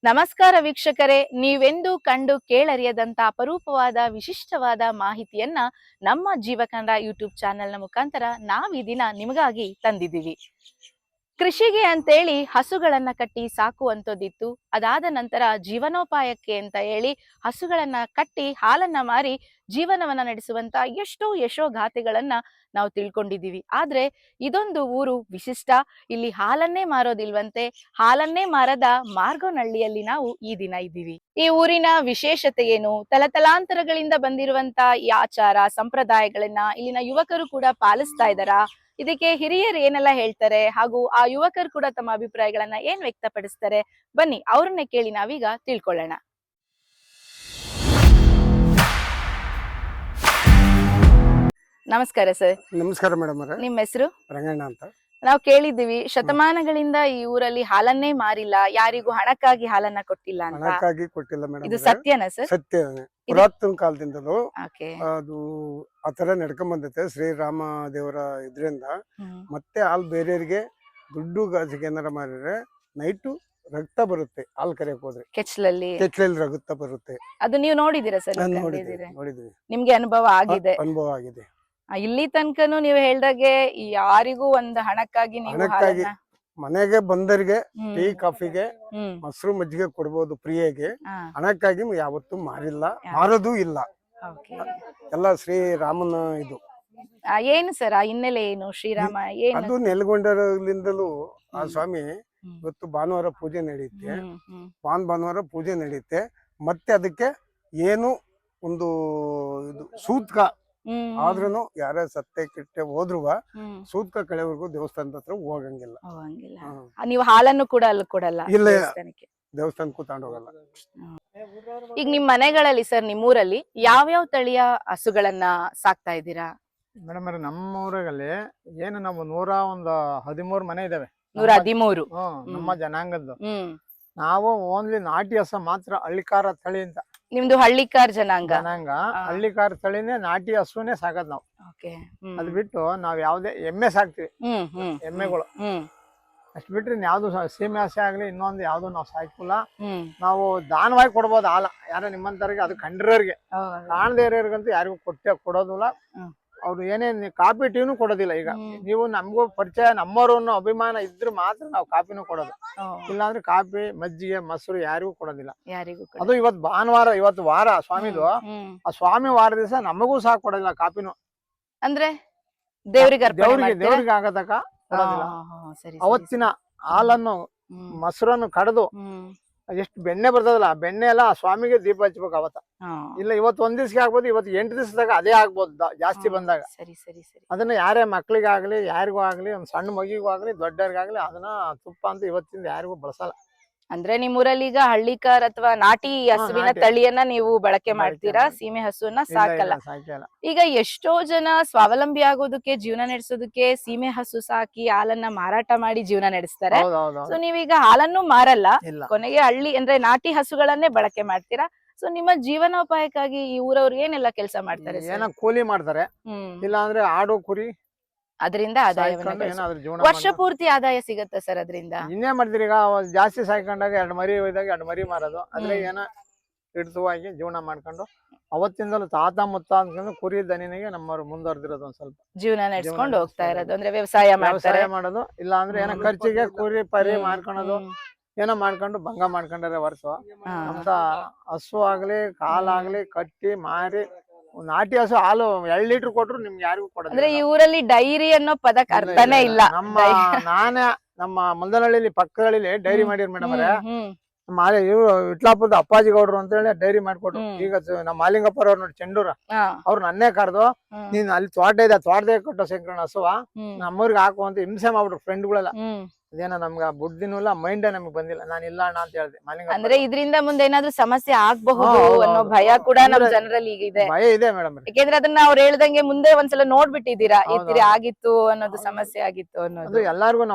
ನಮಸ್ಕಾರ ವೀಕ್ಷಕರೇ, ನೀವೆಂದೂ ಕಂಡು ಕೇಳರಿಯದಂತ ಅಪರೂಪವಾದ ವಿಶಿಷ್ಟವಾದ ಮಾಹಿತಿಯನ್ನ ನಮ್ಮ ಜೀವಕಂಡ ಯೂಟ್ಯೂಬ್ ಚಾನೆಲ್ನ ಮುಖಾಂತರ ನಾವು ಈ ದಿನ ನಿಮಗಾಗಿ ತಂದಿದ್ದೀವಿ. ಕೃಷಿಗೆ ಅಂತೇಳಿ ಹಸುಗಳನ್ನ ಕಟ್ಟಿ ಸಾಕುವಂಥದ್ದಿತ್ತು. ಅದಾದ ನಂತರ ಜೀವನೋಪಾಯಕ್ಕೆ ಅಂತ ಹೇಳಿ ಹಸುಗಳನ್ನ ಕಟ್ಟಿ ಹಾಲನ್ನ ಮಾರಿ ಜೀವನವನ್ನ ನಡೆಸುವಂತ ಎಷ್ಟೋ ಯಶೋಗಾಥೆಗಳನ್ನ ನಾವು ತಿಳ್ಕೊಂಡಿದ್ದೀವಿ. ಆದ್ರೆ ಇದೊಂದು ಊರು ವಿಶಿಷ್ಟ. ಇಲ್ಲಿ ಹಾಲನ್ನೇ ಮಾರೋದಿಲ್ವಂತೆ. ಹಾಲನ್ನೇ ಮಾರದ ಮಾರ್ಗೋನಹಳ್ಳಿಯಲ್ಲಿ ನಾವು ಈ ದಿನ ಇದ್ದೀವಿ. ಈ ಊರಿನ ವಿಶೇಷತೆ ಏನು, ತಲತಲಾಂತರಗಳಿಂದ ಬಂದಿರುವಂತ ಈ ಆಚಾರ ಸಂಪ್ರದಾಯಗಳನ್ನ ಇಲ್ಲಿನ ಯುವಕರು ಕೂಡ ಪಾಲಿಸ್ತಾ ಇದ್ದಾರಾ, ಇದಕ್ಕೆ ಹಿರಿಯರು ಏನೆಲ್ಲ ಹೇಳ್ತಾರೆ, ಹಾಗೂ ಆ ಯುವಕರು ಕೂಡ ತಮ್ಮ ಅಭಿಪ್ರಾಯಗಳನ್ನ ಏನ್ ವ್ಯಕ್ತಪಡಿಸ್ತಾರೆ, ಬನ್ನಿ ಅವ್ರನ್ನೇ ಕೇಳಿ ನಾವೀಗ ತಿಳ್ಕೊಳ್ಳೋಣ. ನಮಸ್ಕಾರ ಸರ್. ನಮಸ್ಕಾರ ಮೇಡಮ್. ನಿಮ್ಮ ಹೆಸರು? ರಂಗಣ್ಣ ಅಂತ. ನಾವು ಕೇಳಿದ್ದೀವಿ ಶತಮಾನಗಳಿಂದ ಈ ಊರಲ್ಲಿ ಹಾಲನ್ನೇ ಮಾರಿಲ್ಲ, ಯಾರಿಗೂ ಹಣಕ್ಕಾಗಿ ಹಾಲನ್ನ ಕೊಟ್ಟಿಲ್ಲ ಅಂತ. ಹಣಕ್ಕಾಗಿ ಕೊಟ್ಟಿಲ್ಲ ಮೇಡಮ್. ಇದು ಸತ್ಯನಾ ಸರ್? ಸತ್ಯ. ಪುರಾತನ ಕಾಲದಿಂದಲೂ ಓಕೆ. ಅದು ಆತರ ನಡ್ಕೊಂಡ್ ಬಂದೈತೆ ಶ್ರೀರಾಮ ದೇವರ ಇದ್ರಿಂದ. ಮತ್ತೆ ಹಾಲು ಬೇರೆಯವರಿಗೆ ದುಡ್ಡು ಗಾಜಿಗೆ ಏನಾರ ಮಾರಿದ್ರೆ ನೈಟು ರಕ್ತ ಬರುತ್ತೆ. ಹಾಲು ಕರೆಯಕ್ ಹೋದ್ರೆ ಕೆಚ್ಚಲಲ್ಲಿ ರಕ್ತ ಬರುತ್ತೆ. ಅದು ನೀವು ನೋಡಿದಿರಾ ಸರ್? ನೋಡಿದ್ವಿ. ನಿಮ್ಗೆ ಅನುಭವ ಆಗಿದೆ? ಅನುಭವ ಆಗಿದೆ. ಇಲ್ಲಿ ತನಕನು ನೀವು ಹೇಳ್ದಾಗೆ ಯಾರಿಗೂ ಒಂದು ಹಣಕ್ಕಾಗಿ ನೀವು ಹಣಕ್ಕಾಗಿ ಮನೆಗೆ ಬಂದರಿಗೆ ಟೀ ಕಾಫಿಗೆ ಮೊಸರು ಮಜ್ಜಿಗೆ ಕೊಡ್ಬೋದು ಫ್ರೀಯಾಗಿ. ಹಣಕ್ಕಾಗಿ ಯಾವತ್ತೂ ಮಾರಿಲ್ಲ, ಮಾರೋದು ಇಲ್ಲ. ಎಲ್ಲ ಶ್ರೀರಾಮನ ಇದು. ಏನು ಸರ್ ಆ ಹಿನ್ನೆಲೆ ಏನು? ಶ್ರೀರಾಮ ಏನು? ಅದು ನೆಲಗೊಂಡರಿಂದಲೂ ಆ ಸ್ವಾಮಿ ಇವತ್ತು ಭಾನುವಾರ ಪೂಜೆ ನಡೆಯುತ್ತೆ. ಭಾನುವಾರ ಪೂಜೆ ನಡೆಯುತ್ತೆ. ಮತ್ತೆ ಅದಕ್ಕೆ ಏನು ಒಂದು ಇದು ಸೂತ್ಕ ಆದ್ರೂ ಯಾರೇ ಸತ್ತೆ ಕಿಟ್ಟೆ ಹೋದ್ರು ಸೂತ್ಕ ಕಳೆವರೆಗೂ ದೇವಸ್ಥಾನದ ಹತ್ರ ಹೋಗಂಗಿಲ್ಲ. ನೀವು ಹಾಲನ್ನು ಕೂಡ ಅಲ್ಲಿ ಕೊಡಲ್ಲ? ಇಲ್ಲ, ದೇವಸ್ಥಾನಕ್ಕೂ ತಗೊಂಡೋಗಲ್ಲ. ಈಗ ನಿಮ್ ಮನೆಗಳಲ್ಲಿ ಸರ್, ನಿಮ್ಮೂರಲ್ಲಿ ಯಾವ್ಯಾವ ತಳಿಯ ಹಸುಗಳನ್ನ ಸಾಕ್ತಾ ಇದ್ದೀರಾ? ಮೇಡಮ್ ನಮ್ಮ ಊರಲ್ಲಿ ಏನು ನಾವು 113 ಮನೆ ಇದಾವೆ. 113? ನಮ್ಮ ಜನಾಂಗದ್ದು. ನಾವು ಓನ್ಲಿ ನಾಟಿ ಹಸ ಮಾತ್ರ, ಹಳ್ಳಿಕಾರ ತಳಿ ಅಂತ. ನಿಮ್ದು ಹಳ್ಳಿಕಾರ್ ಜನಾಂಗ? ಹಳ್ಳಿಕಾರ ತಳಿನೇ ನಾಟಿ ಹಸುನೇ ಸಾಕದ್ ನಾವು. ಅದ್ ಬಿಟ್ಟು ನಾವ್ ಯಾವ್ದೇ ಎಮ್ಮೆ ಸಾಕ್ತಿವಿ, ಎಮ್ಮೆಗಳು ಅಷ್ಟ್ ಬಿಟ್ರಿ ಯಾವ್ದು ಸೀಮೆ ಹಸೆ ಆಗ್ಲಿ ಇನ್ನೊಂದು ಯಾವ್ದು ನಾವ್ ಸಾಕಿಲ್ಲ. ನಾವು ದಾನವಾಗಿ ಕೊಡ್ಬೋದು ಹಾಲ ಯಾರೋ ನಿಮ್ಮಂತವ್ರಿಗೆ, ಅದು ಕಂಡ್ರವ್ರಿಗೆ. ಕಾಣದೇ ಇರೋರ್ಗಂತೂ ಯಾರಿಗೂ ಕೊಡೋದಿಲ್ಲ. ಅವ್ರು ಏನೇನ್ ಕಾಪಿ ಟೀನು ಕೊಡೋದಿಲ್ಲ. ಈಗ ನೀವು ನಮಗೂ ಪರಿಚಯ ನಮ್ಮವ್ರು ಅಭಿಮಾನ ಇದ್ರು ಮಾತ್ರ ನಾವು ಕಾಪಿನೂ ಕೊಡೋದು. ಇಲ್ಲಾಂದ್ರೆ ಕಾಪಿ ಮಜ್ಜಿಗೆ ಮೊಸರು ಯಾರಿಗೂ ಕೊಡೋದಿಲ್ಲ. ಅದು ಇವತ್ತು ಭಾನುವಾರ, ಇವತ್ತು ವಾರ ಸ್ವಾಮಿದು. ಆ ಸ್ವಾಮಿ ವಾರ ದಿವಸ ನಮಗೂ ಸಹ ಕೊಡೋದಿಲ್ಲ ಕಾಪಿನೂ. ಅಂದ್ರೆ ದೇವ್ರಿಗೆ ಆಗತಕ್ಕ ಕೊಡೋದಿಲ್ಲ. ಅವತ್ತಿನ ಹಾಲನ್ನು ಮೊಸರನ್ನು ಕಡ್ದು ಎಷ್ಟು ಬೆಣ್ಣೆ ಬರ್ತದಲ್ಲ, ಬೆಣ್ಣೆ ಎಲ್ಲ ಸ್ವಾಮಿಗೆ ದೀಪ ಹಚ್ಬೇಕು ಅವತ್ತ. ಇಲ್ಲ ಇವತ್ತು ಒಂದ್ ದಿವ್ಸಕ್ಕೆ ಆಗ್ಬೋದು, ಇವತ್ತು 8 ದಿವಸದಾಗ ಅದೇ ಆಗ್ಬೋದು ಜಾಸ್ತಿ ಬಂದಾಗ. ಅದನ್ನ ಯಾರೇ ಮಕ್ಳಿಗಾಗ್ಲಿ ಯಾರಿಗೂ ಆಗ್ಲಿ, ಒಂದ್ ಸಣ್ಣ ಮಗಿಗೂ ಆಗ್ಲಿ ದೊಡ್ಡವ್ರಿಗಾಗ್ಲಿ ಅದನ್ನ ತುಪ್ಪ ಅಂತ ಇವತ್ತಿಂದ ಯಾರಿಗೂ ಬಳಸಲ್ಲ. ಅಂದ್ರೆ ನಿಮ್ಮೂರಲ್ಲಿ ಈಗ ಹಳ್ಳಿಕಾರ್ ಅಥವಾ ನಾಟಿ ಹಸುವಿನ ತಳಿಯನ್ನ ನೀವು ಬಳಕೆ ಮಾಡ್ತೀರಾ, ಸೀಮೆ ಹಸುವನ್ನ ಸಾಕಲ್ಲ? ಈಗ ಎಷ್ಟೋ ಜನ ಸ್ವಾವಲಂಬಿ ಆಗೋದಕ್ಕೆ, ಜೀವನ ನಡೆಸೋದಕ್ಕೆ ಸೀಮೆ ಹಸು ಸಾಕಿ ಹಾಲನ್ನ ಮಾರಾಟ ಮಾಡಿ ಜೀವನ ನಡೆಸ್ತಾರೆ. ಸೊ ನೀವೀಗ ಹಾಲನ್ನು ಮಾರಲ್ಲ, ಕೊನೆಗೆ ಹಳ್ಳಿ ಅಂದ್ರೆ ನಾಟಿ ಹಸುಗಳನ್ನೇ ಬಳಕೆ ಮಾಡ್ತೀರಾ. ಸೊ ನಿಮ್ಮ ಜೀವನೋಪಾಯಕ್ಕಾಗಿ ಈ ಊರವ್ರು ಏನೆಲ್ಲ ಕೆಲಸ ಮಾಡ್ತಾರೆ? ಏನೋ ಕೂಲಿ ಮಾಡ್ತಾರೆ, ಇಲ್ಲ ಅಂದ್ರೆ ಆಡು ಕುರಿ, ಅದರಿಂದ ಆದಾಯ ವರ್ಷ ಪೂರ್ತಿ ಆದಾಯ ಸಿಗತ್ತೆ ಸರ್ ಅದರಿಂದ? ಇನ್ನೇ ಮಾಡ್ತೀರಿ, ಈಗ ಜಾಸ್ತಿ ಸಾಯ್ಕೊಂಡಾಗ 2 ಮರಿ ಒಯ್ದಾಗ 2 ಮರಿ ಮಾರೋದು. ಅದ್ರೆ ಏನ ಹಿಡಿತವಾಗಿ ಜೀವನ ಮಾಡ್ಕೊಂಡು ಅವತ್ತಿಂದಲೂ ತಾತ ಮುತ್ತ ಅನ್ಕೊಂಡು ಕುರಿ ದನಿನಿಗೆ ನಮ್ಮವ್ರು ಮುಂದುವರೆದಿರೋದು. ಒಂದ್ ಸ್ವಲ್ಪ ಜೀವನ ನಡೆಸ್ಕೊಂಡು ಹೋಗ್ತಾ ಇರೋದು. ಅಂದ್ರೆ ವ್ಯವಸಾಯ ಮಾಡೋದು, ಇಲ್ಲ ಅಂದ್ರೆ ಏನೋ ಖರ್ಚಿಗೆ ಕುರಿ ಪರಿ ಮಾಡ್ಕೊಳೋದು, ಏನೋ ಮಾಡ್ಕೊಂಡು ಭಂಗ ಮಾಡ್ಕೊಂಡ್ರೆ ವರ್ಷ. ಅಂತ ಹಸು ಆಗ್ಲಿ ಕಾಲಾಗ್ಲಿ ಕಟ್ಟಿ ಮಾರಿ ನಾಟಿ ಹಸು ಹಾಲು 2 ಲೀಟರ್ ಕೊಟ್ರು ನಿಮ್ಗೆ ಯಾರಿಗೂ ಕೊಡೋದು. ಅಂದ್ರೆ ಈ ಊರಲ್ಲಿ ಡೈರಿ ಅನ್ನೋ ಪದಕ್ಕೆ ಅರ್ಥನೇ ಇಲ್ಲ. ನಾನೇ ನಮ್ಮ ಮುಲ್ದನಹಳ್ಳಿ ಪಕ್ಕದಲ್ಲಿ ಡೈರಿ ಮಾಡಿರ್ ಮೇಡಮ್ ಅವರೇ. ಇವ್ರು ವಿಟ್ಲಾಪುರದ ಅಪ್ಪಾಜಿ ಗೌಡ್ರು ಅಂತ ಹೇಳಿ ಡೈರಿ ಮಾಡ್ಕೊಟ್ರು. ಈಗ ನಮ್ಮ ಮಾಲಿಂಗಪ್ಪರ ಅವ್ರು ನೋಡಿ ಚೆಂಡೂರ, ಅವ್ರು ನನ್ನೇ ಕರೆದು, ನೀನ್ ಅಲ್ಲಿ ತೋಟ ಇದೆ, ತೋಟದೇ ಕೊಟ್ಟು ಶಂಕರಣ ಹಸುವ ನಮ್ಮೂರ್ಗೆ ಹಾಕು ಅಂತ ಹಿಂಸೆ ಮಾಡ್ಬಿಟ್ರು ಫ್ರೆಂಡ್ಗಳೆಲ್ಲ. ಅದೇನೋ ನಮ್ಗ ಬುದ್ಧಿನೂ ಇಲ್ಲ, ಮೈಂಡ್ ನಮಗ್ ಬಂದಿಲ್ಲ. ನಾನು ಇಲ್ಲ ಅಣ್ಣ ಅಂತ ಹೇಳ್ದೆ. ಅಂದ್ರೆ ಇದರಿಂದ ಮುಂದೆ ಏನಾದ್ರು ಸಮಸ್ಯೆ ಆಗ್ಬಹುದು ಅನ್ನೋ ಭಯ ಕೂಡ ನಮ್ಮ ಜನರಲ್ಲಿ ಈಗ ಇದೆ. ಭಯ ಇದೆ ಮೇಡಮ್. ಯಾಕೆಂದ್ರೆ ಅದನ್ನ ಅವ್ರು ಹೇಳ್ದಂಗೆ ಮುಂದೆ ಒಂದ್ಸಲ ನೋಡ್ಬಿಟ್ಟಿದ್ದೀರಾ, ಈ ತೀರಿ ಆಗಿತ್ತು ಅನ್ನೋದು, ಸಮಸ್ಯೆ ಆಗಿತ್ತು ಅನ್ನೋದು. ಎಲ್ಲಾರ್ಗು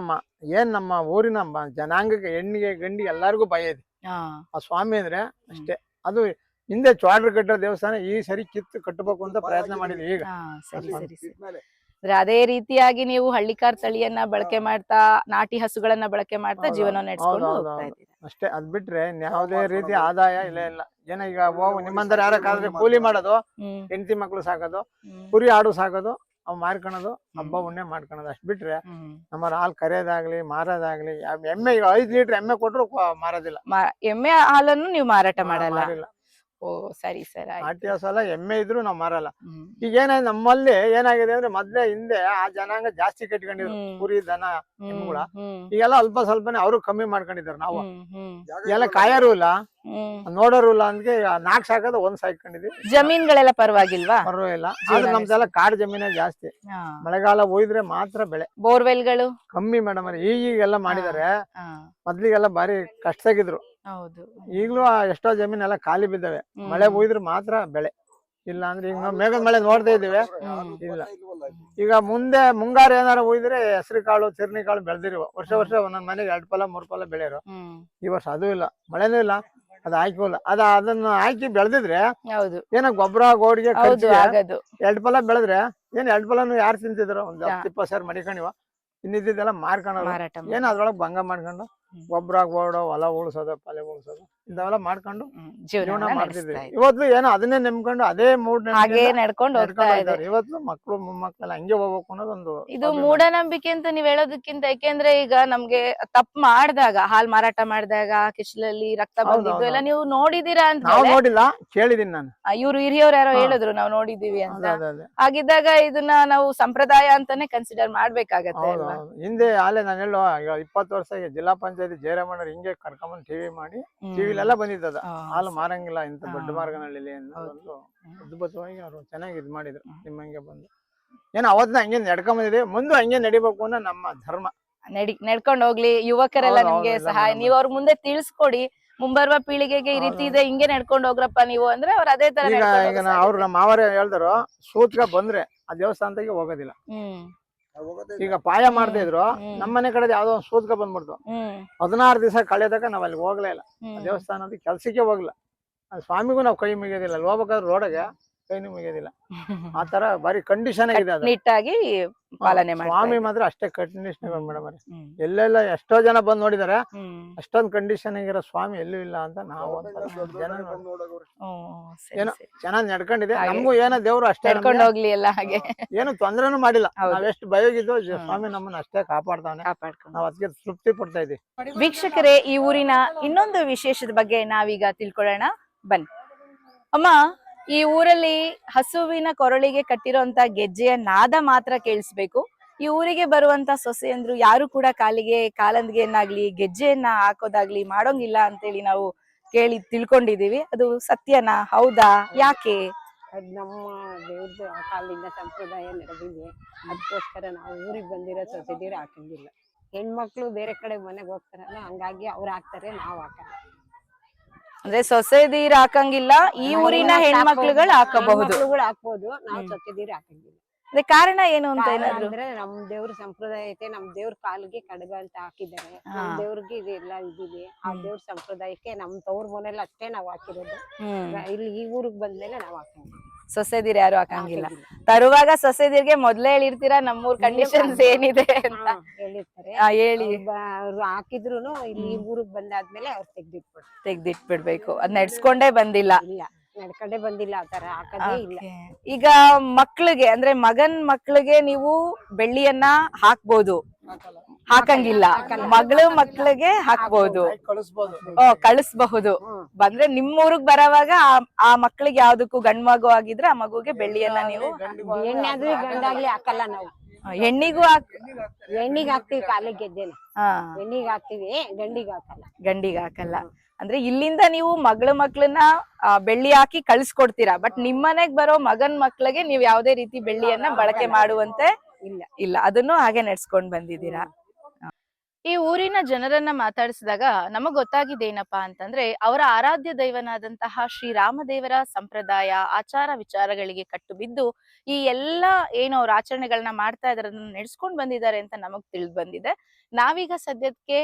ನಮ್ಮ ಊರಿನ ಜನಾಂಗಕ್ಕೆ, ಹೆಣ್ಣಿಗೆ ಗಂಡಿಗೆ ಎಲ್ಲಾರ್ಗು ಭಯ ಇದೆ. ಆ ಸ್ವಾಮಿ ಅಂದ್ರೆ ಅಷ್ಟೇ. ಅದು ಹಿಂದೆ ಚ್ವಾಡ್ರು ಕಟ್ಟೋ ದೇವಸ್ಥಾನ ಈ ಸರಿ ಕಿತ್ತು ಕಟ್ಟಬೇಕು ಅಂತ ಪ್ರಯತ್ನ ಮಾಡಿದ್ವಿ. ಈಗ ಅಂದ್ರೆ ಅದೇ ರೀತಿಯಾಗಿ ನೀವು ಹಳ್ಳಿಕಾರ್ ತಳಿಯನ್ನ ಬಳಕೆ ಮಾಡ್ತಾ ನಾಟಿ ಹಸುಗಳನ್ನ ಬಳಕೆ ಮಾಡ್ತಾ ಹೌದು, ಜೀವನ ನಡೆಸ್ಕೊಂಡು ಹೌದು, ಹೋಗ್ತಾ ಹೌದು. ಇದ್ದೀರಾ. ಅಷ್ಟೇ. ಅದ್ ಬಿಟ್ರೆ ಯಾವುದೇ ರೀತಿ ಆದಾಯ ಇಲ್ಲ. ಏನೋ ಈಗ ನಿಮ್ಮಂತರ ಯಾರಕ್ಕಾದ್ರೆ ಕೂಲಿ ಮಾಡೋದು, ಹ್ಮ್ ಹೆಂಡತಿ ಮಕ್ಳು ಸಾಕೋದು, ಹ್ಮ್ ಕುರಿ ಆಡು ಸಾಕೋದು, ಅವ್ ಮಾರ್ಕೊಳೋದು, ಹಬ್ಬ ಹ್ಮ್. ಉಣ್ಣೆ ಮಾಡ್ಕೊಳೋದು. ಅಷ್ಟ್ ಬಿಟ್ರೆ ಹ್ಮ್ ನಮ್ಮ ಹಾಲ್ ಕರೆಯೋದಾಗ್ಲಿ ಮಾರೋದಾಗ್ಲಿ ಎಮ್ಮೆ ಈಗ 5 ಲೀಟರ್ ಎಮ್ಮೆ ಕೊಟ್ರು ಮಾರೋದಿಲ್ಲ. ಎಮ್ಮೆ ಹಾಲನ್ನು ನೀವು ಮಾರಾಟ ಮಾಡಲ್ಲ? ಮಾರಿಲ್ಲ. ಓ ಸರಿ ಸರ್, ನಾಟಿ ಹಸು ಅಲ್ಲ, ಎಮ್ಮೆ ಇದ್ರು ನಾವ್ ಮಾರಲ್ಲ. ಹ್ಮ್ ಈಗ ಏನಾಗಿದೆ ನಮ್ಮಲ್ಲಿ ಏನಾಗಿದೆ ಅಂದ್ರೆ ಮೊದ್ಲೇ ಹಿಂದೆ ಆ ಜನಾಂಗ ಜಾಸ್ತಿ ಕಟ್ಕೊಂಡಿದ್ರು, ಹ್ಮ್. ಕುರಿ ದನ ಹ್ಮ್ ಎಮ್ಮುಗಳ. ಹ್ಮ್ ಈಗೆಲ್ಲ ಅಲ್ಪ ಸ್ವಲ್ಪನೇ ಅವರು ಕಮ್ಮಿ ಮಾಡ್ಕೊಂಡಿದ್ದಾರೆ. ನಾವು ಹ್ಮ್ ಹ್ಮ್ ಎಲ್ಲ ಕಾಯೋರು ಇಲ್ಲ, ಹ್ಮ್. ನೋಡೋರು ಇಲ್ಲ ಅಂದ್ರೆ 4 ಸಾಕೋದು 1 ಸಾಕೊಂಡಿದ್ವಿ. ಜಮೀನ್ಗಳೆಲ್ಲ ಪರವಾಗಿಲ್ವಾ? ಪರವಾಗಿಲ್ಲ. ಜೀವನ ಆದ್ರೆ ನಮ್ದೆಲ್ಲ ಕಾಡು ಜಮೀನೇ ಜಾಸ್ತಿ. ಹಾ. ಮಳೆಗಾಲ ಹೋಯ್ದ್ರೆ ಮಾತ್ರ ಬೆಳೆ ಬೋರ್ವೆಲ್ಗಳು? ಕಮ್ಮಿ ಮೇಡಮ್. ಈಗೆಲ್ಲ ಮಾಡಿದಾರೆ. ಹಾ, ಮೊದ್ಲಿಗೆಲ್ಲ ಬಾರಿ ಕಷ್ಟದಾಗಿದ್ರು. ಹೌದು. ಈಗ್ಲೂ ಎಷ್ಟೋ ಜಮೀನೆಲ್ಲ ಖಾಲಿ ಬಿದ್ದಾವೆ. ಹ್ಮ್. ಮಳೆ ಹೋಯ್ದ್ರೆ ಮಾತ್ರ ಬೆಳೆ. ಇಲ್ಲ ಅಂದ್ರೆ ಈಗ ನಾವು ಮೇಘದ ಮಳೆ ನೋಡ್ತಾ ಇದೀವಿ, ಹ್ಮ್. ಇಲ್ಲ. ಈಗ ಮುಂದೆ ಮುಂಗಾರು ಏನಾರ ಹೋಯ್ದ್ರೆ ಹೆಸರು ಕಾಳು ಚಿರ್ನಿ ಕಾಳು ಬೆಳೆದಿರುವ ವರ್ಷ ಒಂದೊಂದ್ ಮನೆಗೆ 2 ಫಲ 3 ಫಲ ಬೆಳೆಯರು. ಹ್ಮ್. ಈ ವರ್ಷ ಅದು ಇಲ್ಲ, ಮಳೆನೂ ಇಲ್ಲ, ಅದು ಹಾಕಿಲ್ಲ. ಅದನ್ನ ಹಾಕಿ ಬೆಳೆದಿದ್ರೆ ಹೌದು ಏನೋ ಗೊಬ್ಬರ ಗೋಡಿಗೆ ಹೌದು ಖರ್ಚಿಗೆ ಆಗದು. 2 ಫಲ ಬೆಳೆದ್ರೆ ಏನ್ 2 ಫಲನು ಯಾರು ತಿಂತಿದ್ರು? ಒಂದ್ ಯಾ. 10-20 ಸಾವಿರ ಮಡಿಕಣಿವ. ಇನ್ನಿದ್ದೆಲ್ಲ ಮಾರ್ಕೊಳೋದು. ಮಾರಾಟ ಮಾಡಿ. ಏನ್ ಅದ್ರೊಳಗೆ ಭಂಗ ಮಾಡ್ಕೊಂಡು ಹ್ಮ್. ಗೊಬ್ಬರ ಗೋಡೋ ಹೊಲ ಉಳ್ಸೋದು ಪಲೆ ಉಳ್ಸೋದು ಇಂಥವೆಲ್ಲ ಮಾಡ್ಕೊಂಡು ಜೀವನ ಜೀವನ ಮಾಡ್ತಿದ್ವಿ. ನಡೆಸ್ತಾ ಇದ್ದೀವಿ. ಇವತ್ತು ಏನೋ ಅದನ್ನೇ ನಂಬ್ಕೊಂಡು ಅದೇ ಮೂಡ್ ಹಾಗೆ ನಡ್ಕೊಂಡು ಹೋಗ್ತಾ ಇದೆ. ಇವತ್ತು ಮಕ್ಕಳು ಮೊಮ್ಮಕ್ಕಳೆಲ್ಲ ಹಂಗೆ ಹೋಗ್ಬೇಕು ಅನ್ನೋದೊಂದು ಇದು ಮೂಢನಂಬಿಕೆ ಅಂತ ನೀವ್ ಹೇಳೋದಕ್ಕಿಂತ, ಯಾಕೆಂದ್ರೆ ಈಗ ನಮ್ಗೆ ತಪ್ಪು ಮಾಡಿದಾಗ, ಹಾಲ್ ಮಾರಾಟ ಮಾಡಿದಾಗ ಕಿಶ್ಲಲ್ಲಿ ರಕ್ತ ಬಂದಿದ್ದು ಎಲ್ಲ ನೀವು ನೋಡಿದೀರಾ ಅಂತ ನಾವು ನೋಡಿಲ್ಲ, ಕೇಳಿದೀನಿ ನಾನು. ಇವ್ರು ಹಿರಿಯವ್ರು ಯಾರೋ ಹಾ. ಹೇಳಿದ್ರು ನಾವ್ ನೋಡಿದೀವಿ ಅಂತ. ಅದೇ. ಹಾಗಿದ್ದಾಗ ಇದನ್ನ ನಾವು ಸಂಪ್ರದಾಯ ಅಂತಾನೆ ಕನ್ಸಿಡರ್ ಮಾಡ್ಬೇಕಾಗತ್ತೆ ಹೌದು ಅಲ್ವಾ? ಹೌದು. ಹಿಂದೆ ಆಲೆ ನಾನು ಹೇಳೋ ಈಗ 20 ವರ್ಷ ಜಿಲ್ಲಾ ಪಂಚಾಯತಿ ಜಯರಾಮಣ್ಣರು ಹಿಂಗೆ ಕರ್ಕೊಂಬಂದು ಟಿವಿ ಮಾಡಿ ಟಿವಿಲೆಲ್ಲ ಬಂದಿದ್ದದ. ಹಾಲು ಮಾರಂಗಿಲ್ಲ ಇಂತ ದೊಡ್ಡ ಮಾರ್ಗನಹಳ್ಳಿಲಿ ಅನ್ನೋದೊಂದು ಅದ್ಭುತವಾಗಿ ಅವರು ಚೆನ್ನಾಗಿ ಇದ್ ಮಾಡಿದ್ರು. ನಿಮ್ಮಂಗೆ ಬಂದು ಏನೋ ಅವತ್ತಿನ ಹಂಗೆ ನಡ್ಕೊಂಬಂದಿದೆ, ಮುಂದೆ ಹಂಗೆ ನಡಿಬೇಕು ಅನ್ನೋ ನಮ್ಮ ಧರ್ಮ. ನಡ್ಕೊಂಡು ಹೋಗ್ಲಿ, ಯುವಕರೆಲ್ಲ ಹೌದು, ನಿಮ್ಗೆ ಹೌದು, ಸಹಾಯ, ಇಲ್ಲ ನೀವ್ ಅವ್ರ ಮುಂದೆ ತಿಳಿಸ್ಕೊಡಿ, ಮುಂಬರುವ ಪೀಳಿಗೆಗೆ ಈ ರೀತಿ ಇದೆ, ಹಿಂಗೆ ನಡ್ಕೊಂಡು ಹೋಗ್ರಪ್ಪ ನೀವು ಅಂದ್ರೆ ಅವ್ರ ಅದೇ ತರ ಈಗ ಅವ್ರು ನಮ್ಮ ಮಾವರೇ ಹೇಳ್ದರು, ಸೂತ್ಕ ಬಂದ್ರೆ ಆ ದೇವಸ್ಥಾನದಾಗೆ ಹೋಗೋದಿಲ್ಲ. ಈಗ ಪಾಯ ಮಾಡ್ತಾ ಇದ್ರು, ನಮ್ಮನೆ ಕಡೆ ಯಾವ್ದೋ ಒಂದು ಸೂತ್ಕ ಬಂದ್ಬಿಡ್ತು. 16 ದಿವಸ ಕಳೆದಾಗ ನಾವ್ ಅಲ್ಲಿ ಹೋಗ್ಲೇ ಇಲ್ಲ. ದೇವಸ್ಥಾನದ ಕೆಲ್ಸಕ್ಕೆ ಹೋಗ್ಲಿಲ್ಲ. ಸ್ವಾಮಿಗೂ ನಾವು ಕೈ ಮುಗಿಯೋದಿಲ್ಲ, ಅಲ್ಲಿ ಹೋಗ್ಬೇಕಾದ್ರೆ ರೋಡಗೆ ಕೈನು ಮುಗಿಯೋದಿಲ್ಲ. ಆತರ ಬಾರಿ ಕಂಡೀಷನ್ ಆಗಿದೆ ಅದು. ನಿಟ್ಟಾಗಿ ಪಾಲನೆ ಮಾಡಿ. ಸ್ವಾಮಿ ಮಾತ್ರ ಅಷ್ಟೇ ಕಂಡೀಷನ್ ಮೇಡಮ್. ಎಲ್ಲೆಲ್ಲ ಎಷ್ಟೋ ಜನ ಬಂದ್ ನೋಡಿದಾರೆ, ಅಷ್ಟೊಂದ್ ಕಂಡೀಷನ್ ಆಗಿರೋ ಸ್ವಾಮಿ ಎಲ್ಲೂ ಇಲ್ಲ ಅಂತ ನಾವು ಜನ ಏನೋ ಚೆನ್ನಾಗಿ ನಡ್ಕೊಂಡಿದೆ. ನಮಗೂ ಏನೋ ದೇವ್ರು ಅಷ್ಟೇ ನಡ್ಕೊಂಡು ಹೋಗ್ಲಿ ಎಲ್ಲ ಹಾಗೆ, ಏನು ತೊಂದ್ರೆನೂ ಮಾಡಿಲ್ಲ. ನಾವ್ ಎಷ್ಟು ಭಯೋಗಿದ್ದು ಸ್ವಾಮಿ ನಮ್ಮನ್ನ ಅಷ್ಟೇ ಕಾಪಾಡ್ತಾನೆ. ನಾವ್ ಅದಕ್ಕೆ ತೃಪ್ತಿ ಪಡ್ತಾ ಇದೀವಿ. ವೀಕ್ಷಕರೇ, ಈ ಊರಿನ ಇನ್ನೊಂದು ವಿಶೇಷದ ಬಗ್ಗೆ ನಾವೀಗ ತಿಳ್ಕೊಳ್ಳೋಣ ಬನ್ನಿ. ಅಮ್ಮ, ಈ ಊರಲ್ಲಿ ಹಸುವಿನ ಕೊರಳಿಗೆ ಕಟ್ಟಿರುವಂತ ಗೆಜ್ಜೆಯ ನಾದ ಮಾತ್ರ ಕೇಳಿಸ್ಬೇಕು. ಈ ಊರಿಗೆ ಬರುವಂತ ಸೊಸೆಯಂದ್ರು ಯಾರು ಕೂಡ ಕಾಲಿಗೆ ಕಾಲಂದಿಗೆಯನ್ನಾಗ್ಲಿ ಗೆಜ್ಜೆಯನ್ನ ಹಾಕೋದಾಗ್ಲಿ ಮಾಡೋಂಗಿಲ್ಲ ಅಂತೇಳಿ ನಾವು ಕೇಳಿ ತಿಳ್ಕೊಂಡಿದೀವಿ. ಅದು ಸತ್ಯನಾ? ಹೌದಾ? ಯಾಕೆ? ಅದು ನಮ್ಮ ದೇವ್ರದ್ದು ಆ ಕಾಲದಿಂದ ಸಂಪ್ರದಾಯ ನಡೆದಿದೆ. ಅದಕ್ಕೋಸ್ಕರ ನಾವು ಊರಿಗೆ ಬಂದಿರೋ ಸೊಸೆದಿರು ಹಾಕಂಗಿಲ್ಲ. ಹೆಣ್ಮಕ್ಳು ಬೇರೆ ಕಡೆ ಮನೆಗೆ ಹೋಗ್ತಾರಲ್ಲ, ಹಂಗಾಗಿ ಅವ್ರು ಹಾಕ್ತಾರೆ, ನಾವು ಹಾಕಲ್ಲ. ಅಂದ್ರೆ ಸೊಸೆದೀರ್ ಹಾಕಂಗಿಲ್ಲ, ಈ ಊರಿನ ಹೆಣ್ಮಕ್ಳುಗಳು ಹಾಕಬಹುದು. ಹಾಕ್ಬೋದು, ನಾವು ಸೊಸೆದಿರು ಹಾಕಂಗಿಲ್ಲ. ಅದೇ ಕಾರಣ ಏನು ಅಂತ ಏನಾದ್ರು? ಅಂದ್ರೆ ನಮ್ ದೇವ್ರ ಸಂಪ್ರದಾಯ ಐತೆ. ನಮ್ ದೇವ್ರ ಕಾಲಿಗೆ ಕಡಗ ಅಂತ ಹಾಕಿದ್ದಾರೆ. ನಮ್ ದೇವ್ರಿಗೆ ಇದೆಲ್ಲ ಇದಿದೆ. ಆ ದೇವ್ರ ಸಂಪ್ರದಾಯಕ್ಕೆ ನಮ್ ತವ್ರ ಮನೇಲಿ ಅಷ್ಟೇ ನಾವ್ ಹಾಕಿರೋದು. ಇಲ್ಲಿ ಈ ಊರಿಗೆ ಬಂದ್ಮೇಲೆ ನಾವ್ ಹಾಕಂಗಿಲ್ಲ. ಸೊಸೆದಿರ್ ಯಾರು ಹಾಕಂಗಿಲ್ಲ. ತರುವಾಗ ಸೊಸೆದಿರ್ಗೆ ಮೊದ್ಲೇ ಹೇಳಿರ್ತೀರಾ ನಮ್ಮೂರ್ ಕಂಡೀಷನ್ಸ್ ಏನಿದೆ ಅಂತ? ಹೇಳಿರ್ತಾರೆ. ಹೇಳಿ. ಅವ್ರು ಹಾಕಿದ್ರು ಇಲ್ಲಿ ಈ ಊರಿಗೆ ಬಂದಾದ್ಮೇಲೆ ಅವ್ರು ತೆಗ್ದಿಟ್ಬಿಡ್ಬೇಕು. ಅದ್ ನಡ್ಸ್ಕೊಂಡೇ ಬಂದಿಲ್ಲ. ಇಲ್ಲ, ನಡ್ಕೊಂಡೇ ಬಂದಿಲ್ಲ, ಆತರ ಹಾಕದೇ ಇಲ್ಲ. ಈಗ ಮಕ್ಳಿಗೆ ಅಂದ್ರೆ ಮಗನ್ ಮಕ್ಳಿಗೆ ನೀವು ಬೆಳ್ಳಿಯನ್ನ ಹಾಕ್ಬೋದು, ಹಾಕಂಗಿಲ್ಲ. ಮಕ್ಳಿಗೆ ಹಾಕ್ಬೋದು, ಕಳಿಸ್ಬಹುದು. ಬಂದ್ರೆ ನಿಮ್ಮೂರಿಗೆ ಬರೋವಾಗ ಆ ಮಕ್ಳಿಗೆ ಯಾವ್ದಕ್ಕೂ ಗಂಡ್ ಮಗು ಆಗಿದ್ರೆ ಆ ಮಗುಗೆ ಬೆಳ್ಳಿಯನ್ನ ನೀವು ಹೆಣ್ಣಾದ್ರೂ ಗಂಡಾಗ್ಲಿ ಹಾಕಲ್ಲ. ನಾವು ಹೆಣ್ಣಿಗೂ ಹೆಣ್ಣಿಗೆ ಹಾಕ್ತಿವಿ ಕಾಲಿಗೆ ಗೆಜ್ಜೆನ. ಹೆಣ್ಣಿಗೆ ಹಾಕ್ತಿವಿ, ಗಂಡಿಗೆ ಹಾಕಲ್ಲ. ಅಂದ್ರೆ ಇಲ್ಲಿಂದ ನೀವು ಮಕ್ಳನ್ನ ಬೆಳ್ಳಿ ಹಾಕಿ ಕಳಿಸ್ಕೊಡ್ತೀರಾ, ಬಟ್ ನಿಮ್ಮನೆಗ್ ಬರೋ ಮಗನ್ ಮಕ್ಳಿಗೆ ನೀವ್ ಯಾವ್ದೇ ರೀತಿ ಬೆಳ್ಳಿಯನ್ನ ಬಳಕೆ ಮಾಡುವಂತೆ ಇಲ್ಲ. ಅದನ್ನು ಹಾಗೆ ನಡ್ಸ್ಕೊಂಡ್ ಬಂದಿದ್ದೀರಾ. ಈ ಊರಿನ ಜನರನ್ನ ಮಾತಾಡಿಸಿದಾಗ ನಮಗ್ ಗೊತ್ತಾಗಿದ್ದೇನಪ್ಪಾ ಅಂತಂದ್ರೆ, ಅವರ ಆರಾಧ್ಯ ದೈವನಾದಂತಹ ಶ್ರೀರಾಮದೇವರ ಸಂಪ್ರದಾಯ ಆಚಾರ ವಿಚಾರಗಳಿಗೆ ಕಟ್ಟು ಬಿದ್ದು ಈ ಎಲ್ಲಾ ಏನು ಅವ್ರ ಆಚರಣೆಗಳನ್ನ ಮಾಡ್ತಾ ಇದಾರೆ, ಅದನ್ನ ನಡೆಸ್ಕೊಂಡ್ ಬಂದಿದ್ದಾರೆ ಅಂತ ನಮಗ್ ತಿಳಿದು ಬಂದಿದೆ. ನಾವೀಗ ಸದ್ಯಕ್ಕೆ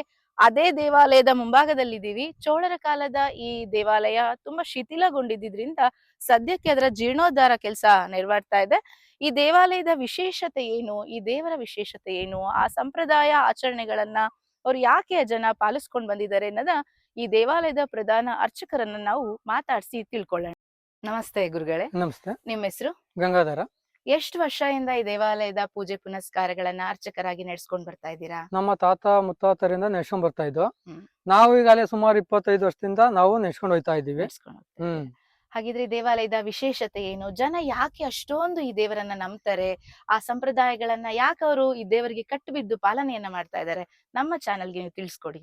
ಅದೇ ದೇವಾಲಯದ ಮುಂಭಾಗದಲ್ಲಿದ್ದೀವಿ. ಚೋಳರ ಕಾಲದ ಈ ದೇವಾಲಯ ತುಂಬಾ ಶಿಥಿಲಗೊಂಡಿದ್ದರಿಂದ ಸದ್ಯಕ್ಕೆ ಅದರ ಜೀರ್ಣೋದ್ಧಾರ ಕೆಲಸ ನಿರ್ವಹಿಸ್ತಾ ಇದೆ. ಈ ದೇವಾಲಯದ ವಿಶೇಷತೆ ಏನು, ಈ ದೇವರ ವಿಶೇಷತೆ ಏನು, ಆ ಸಂಪ್ರದಾಯ ಆಚರಣೆಗಳನ್ನ ಅವ್ರು ಯಾಕೆ ಜನ ಪಾಲಿಸ್ಕೊಂಡು ಬಂದಿದ್ದಾರೆ ಅನ್ನೋದ ಈ ದೇವಾಲಯದ ಪ್ರಧಾನ ಅರ್ಚಕರನ್ನ ನಾವು ಮಾತಾಡಿಸಿ ತಿಳ್ಕೊಳ್ಳೋಣ. ನಮಸ್ತೆ ಗುರುಗಳೇ. ನಮಸ್ತೆ. ನಿಮ್ಮ ಹೆಸರು? ಗಂಗಾಧರ. ಎಷ್ಟು ವರ್ಷದಿಂದ ಈ ದೇವಾಲಯದ ಪೂಜೆ ಪುನಸ್ಕಾರಗಳನ್ನ ಅರ್ಚಕರಾಗಿ ನಡೆಸ್ಕೊಂಡ್ ಬರ್ತಾ ಇದ್ದೀರಾ? ನಮ್ಮ ತಾತ ಮುತ್ತಾತರಿಂದ ನೆಡ್ಸ್ಕೊಂಡ್ ಬರ್ತಾ ಇದ್ವು. ಹ್ಮ್. ನಾವು ಈಗಾಗಲೇ ಸುಮಾರು 25 ವರ್ಷದಿಂದ ನಾವು ನೆಡ್ಸ್ಕೊಂಡು ಹೋಗ್ತಾ ಇದ್ದೀವಿ. ನಡೆಸ್ಕೊಂಡು ಹೋಗ್ತಾ ಇದ್ದೀರಾ. ಹಾಗಿದ್ರೆ ಈ ದೇವಾಲಯದ ವಿಶೇಷತೆ ಏನು? ಜನ ಯಾಕೆ ಅಷ್ಟೊಂದು ಈ ದೇವರನ್ನ ನಂಬ್ತಾರೆ? ಆ ಸಂಪ್ರದಾಯಗಳನ್ನ ಯಾಕೆ ಅವರು ಈ ದೇವರಿಗೆ ಕಟ್ಟು ಬಿದ್ದು ಪಾಲನೆಯನ್ನ ಮಾಡ್ತಾ ಇದ್ದಾರೆ? ನಮ್ಮ ಚಾನೆಲ್ಗೆ ನೀವು ತಿಳಿಸ್ಕೊಡಿ.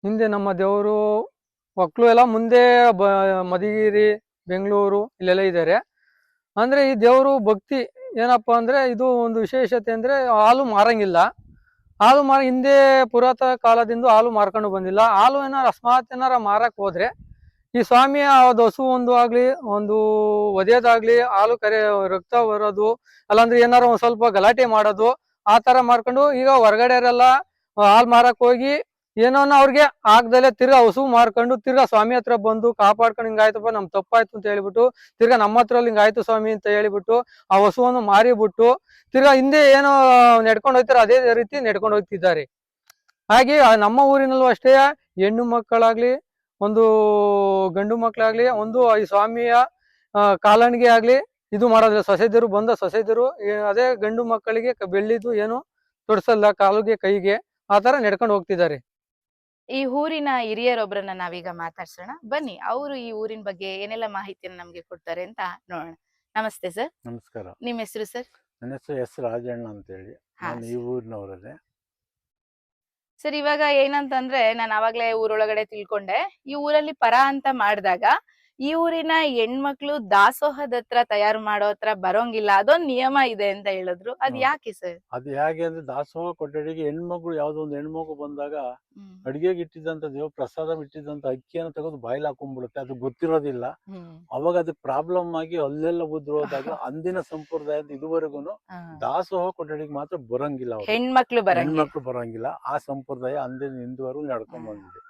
ಹಿಂದೆ ನಮ್ಮ ದೇವರು ಮಕ್ಕಳು ಎಲ್ಲ ಮುಂದೆ ಮಧುಗಿರಿ, ಬೆಂಗಳೂರು ಇಲ್ಲೆಲ್ಲ ಇದ್ದಾರೆ. ಅಂದ್ರೆ ಈ ದೇವರು ಭಕ್ತಿ ಏನಪ್ಪಾ ಅಂದ್ರೆ ಇದು ಒಂದು ವಿಶೇಷತೆ ಅಂದ್ರೆ ಹಾಲು ಮಾರಂಗಿಲ್ಲ. ಹಿಂದೆ ಪುರಾತನ ಕಾಲದಿಂದ ಹಾಲು ಮಾರ್ಕೊಂಡು ಬಂದಿಲ್ಲ. ಹಾಲು ಏನಾರ ಅಕಸ್ಮಾತ್ ಏನಾರ ಮಾರಕ್ ಹೋದ್ರೆ ಈ ಸ್ವಾಮಿಯ ಹಸು ಒಂದು ಆಗ್ಲಿ, ಒಂದು ಒದೆಯೋದಾಗ್ಲಿ, ಹಾಲು ರಕ್ತ ಬರೋದು, ಅಲ್ಲಾಂದ್ರೆ ಏನಾರ ಒಂದ್ ಸ್ವಲ್ಪ ಗಲಾಟೆ ಮಾಡೋದು, ಆ ತರ ಮಾಡ್ಕೊಂಡು ಈಗ ಹೊರಗಡೆರೆಲ್ಲ ಹಾಲು ಮಾರಕ್ ಹೋಗಿ ಏನೋ ಅವ್ರಿಗೆ ಆಗ್ದಲೆ ತಿರ್ಗಾ ಹಸು ಮಾರ್ಕೊಂಡು ತಿರ್ಗಾ ಸ್ವಾಮಿ ಹತ್ರ ಬಂದು ಕಾಪಾಡ್ಕೊಂಡು ಹಿಂಗಾಯ್ತಪ್ಪ ನಮ್ ತಪ್ಪಾಯ್ತು ಅಂತ ಹೇಳಿಬಿಟ್ಟು ತಿರ್ಗಾ ನಮ್ಮ ಹತ್ರ ಹಿಂಗಾಯ್ತು ಸ್ವಾಮಿ ಅಂತ ಹೇಳಿಬಿಟ್ಟು ಆ ಹಸುವನ್ನು ಮಾರಿಬಿಟ್ಟು ತಿರ್ಗಾ ಹಿಂದೆ ಏನೋ ನೆಡ್ಕೊಂಡು ಹೋಗ್ತಾರೆ ಅದೇ ರೀತಿ ನೆಡ್ಕೊಂಡು ಹೋಗ್ತಿದ್ದಾರೆ. ಹಾಗೆ ನಮ್ಮ ಊರಿನಲ್ಲೂ ಅಷ್ಟೇ ಹೆಣ್ಣು ಮಕ್ಕಳಾಗ್ಲಿ, ಒಂದು ಗಂಡು ಮಕ್ಕಳಾಗ್ಲಿ, ಒಂದು ಈ ಸ್ವಾಮಿಯ ಕಾಲಣಿಗೆ ಆಗ್ಲಿ ಇದು ಮಾಡೋದಿಲ್ಲ. ಸೊಸೆದಿರು ಬಂದ ಸೊಸೆದಿರು ಅದೇ ಗಂಡು ಮಕ್ಕಳಿಗೆ ಬೆಳ್ಳಿದು ಏನು ತೊಡ್ಸಲ್ಲ, ಕಾಲಿಗೆ ಕೈಗೆ ಆ ತರ ನೆಡ್ಕೊಂಡು ಹೋಗ್ತಿದ್ದಾರೆ. ಈ ಊರಿನ ಹಿರಿಯರೊಬ್ಬರನ್ನ ನಾವೀಗ ಮಾತಾಡ್ಸೋಣ. ಬನ್ನಿ, ಅವರು ಈ ಊರಿನ ಬಗ್ಗೆ ಏನೆಲ್ಲ ಮಾಹಿತಿಯನ್ನು ನಮ್ಗೆ ಕೊಡ್ತಾರೆ ಅಂತ ನೋಡೋಣ. ನಮಸ್ತೆ ಸರ್. ನಮಸ್ಕಾರ. ನಿಮ್ಮ ಹೆಸರು ಸರ್? ನನ್ನ ಹೆಸರು ಎಸ್ ರಾಜಣ್ಣ ಅಂತ ಹೇಳಿ. ನಾನು ಈ ಊರಿನವರೇ. ಸರ್, ಇವಾಗ ಏನಂತಂದ್ರೆ ನಾನು ಅವಾಗ್ಲೇ ಊರೊಳಗಡೆ ತಿಳ್ಕೊಂಡೆ, ಈ ಊರಲ್ಲಿ ಪರ ಅಂತ ಮಾಡಿದಾಗ ಈ ಊರಿನ ಹೆಣ್ಮಕ್ಳು ದಾಸೋಹದ ಹತ್ರ ತಯಾರು ಮಾಡೋ ಹತ್ರ ಬರೋಂಗಿಲ್ಲ, ಅದೊಂದ್ ನಿಯಮ ಇದೆ ಅಂತ ಹೇಳಿದ್ರು. ಅದ್ ಯಾಕೆ ಸರ್? ಅದು ಹೇಗೆ ಅಂದ್ರೆ ದಾಸೋಹ ಕೊಠಡಿಗೆ ಹೆಣ್ಮಕ್ಳು ಯಾವ್ದೋ ಒಂದು ಹೆಣ್ಮಗು ಬಂದಾಗ ಅಡಿಗೆಗೆ ಇಟ್ಟಿದ್ದಂತ ದೇವ ಪ್ರಸಾದ ಇಟ್ಟಿದ್ದಂತ ಅಕ್ಕಿಯನ್ನು ತೆಗೆದು ಬಾಯಿಲ್ ಹಾಕೊಂಡ್ಬಿಡುತ್ತೆ, ಅದು ಗೊತ್ತಿರೋದಿಲ್ಲ. ಅವಾಗ ಅದು ಪ್ರಾಬ್ಲಮ್ ಆಗಿ ಅಲ್ಲೆಲ್ಲ ಉದ್ರೋದಾಗ ಅಂದಿನ ಸಂಪ್ರದಾಯದ ಇದುವರೆಗೂ ದಾಸೋಹ ಕೊಠಡಿಗೆ ಮಾತ್ರ ಬರಂಗಿಲ್ಲ, ಹೆಣ್ಮಕ್ಳು ಬರಂಗಿಲ್ಲ. ಆ ಸಂಪ್ರದಾಯ ಅಂದಿನ ಇಂದುವರೆಗೂ ನಡ್ಕೊಂಡ್ ಬಂದಿದೆ.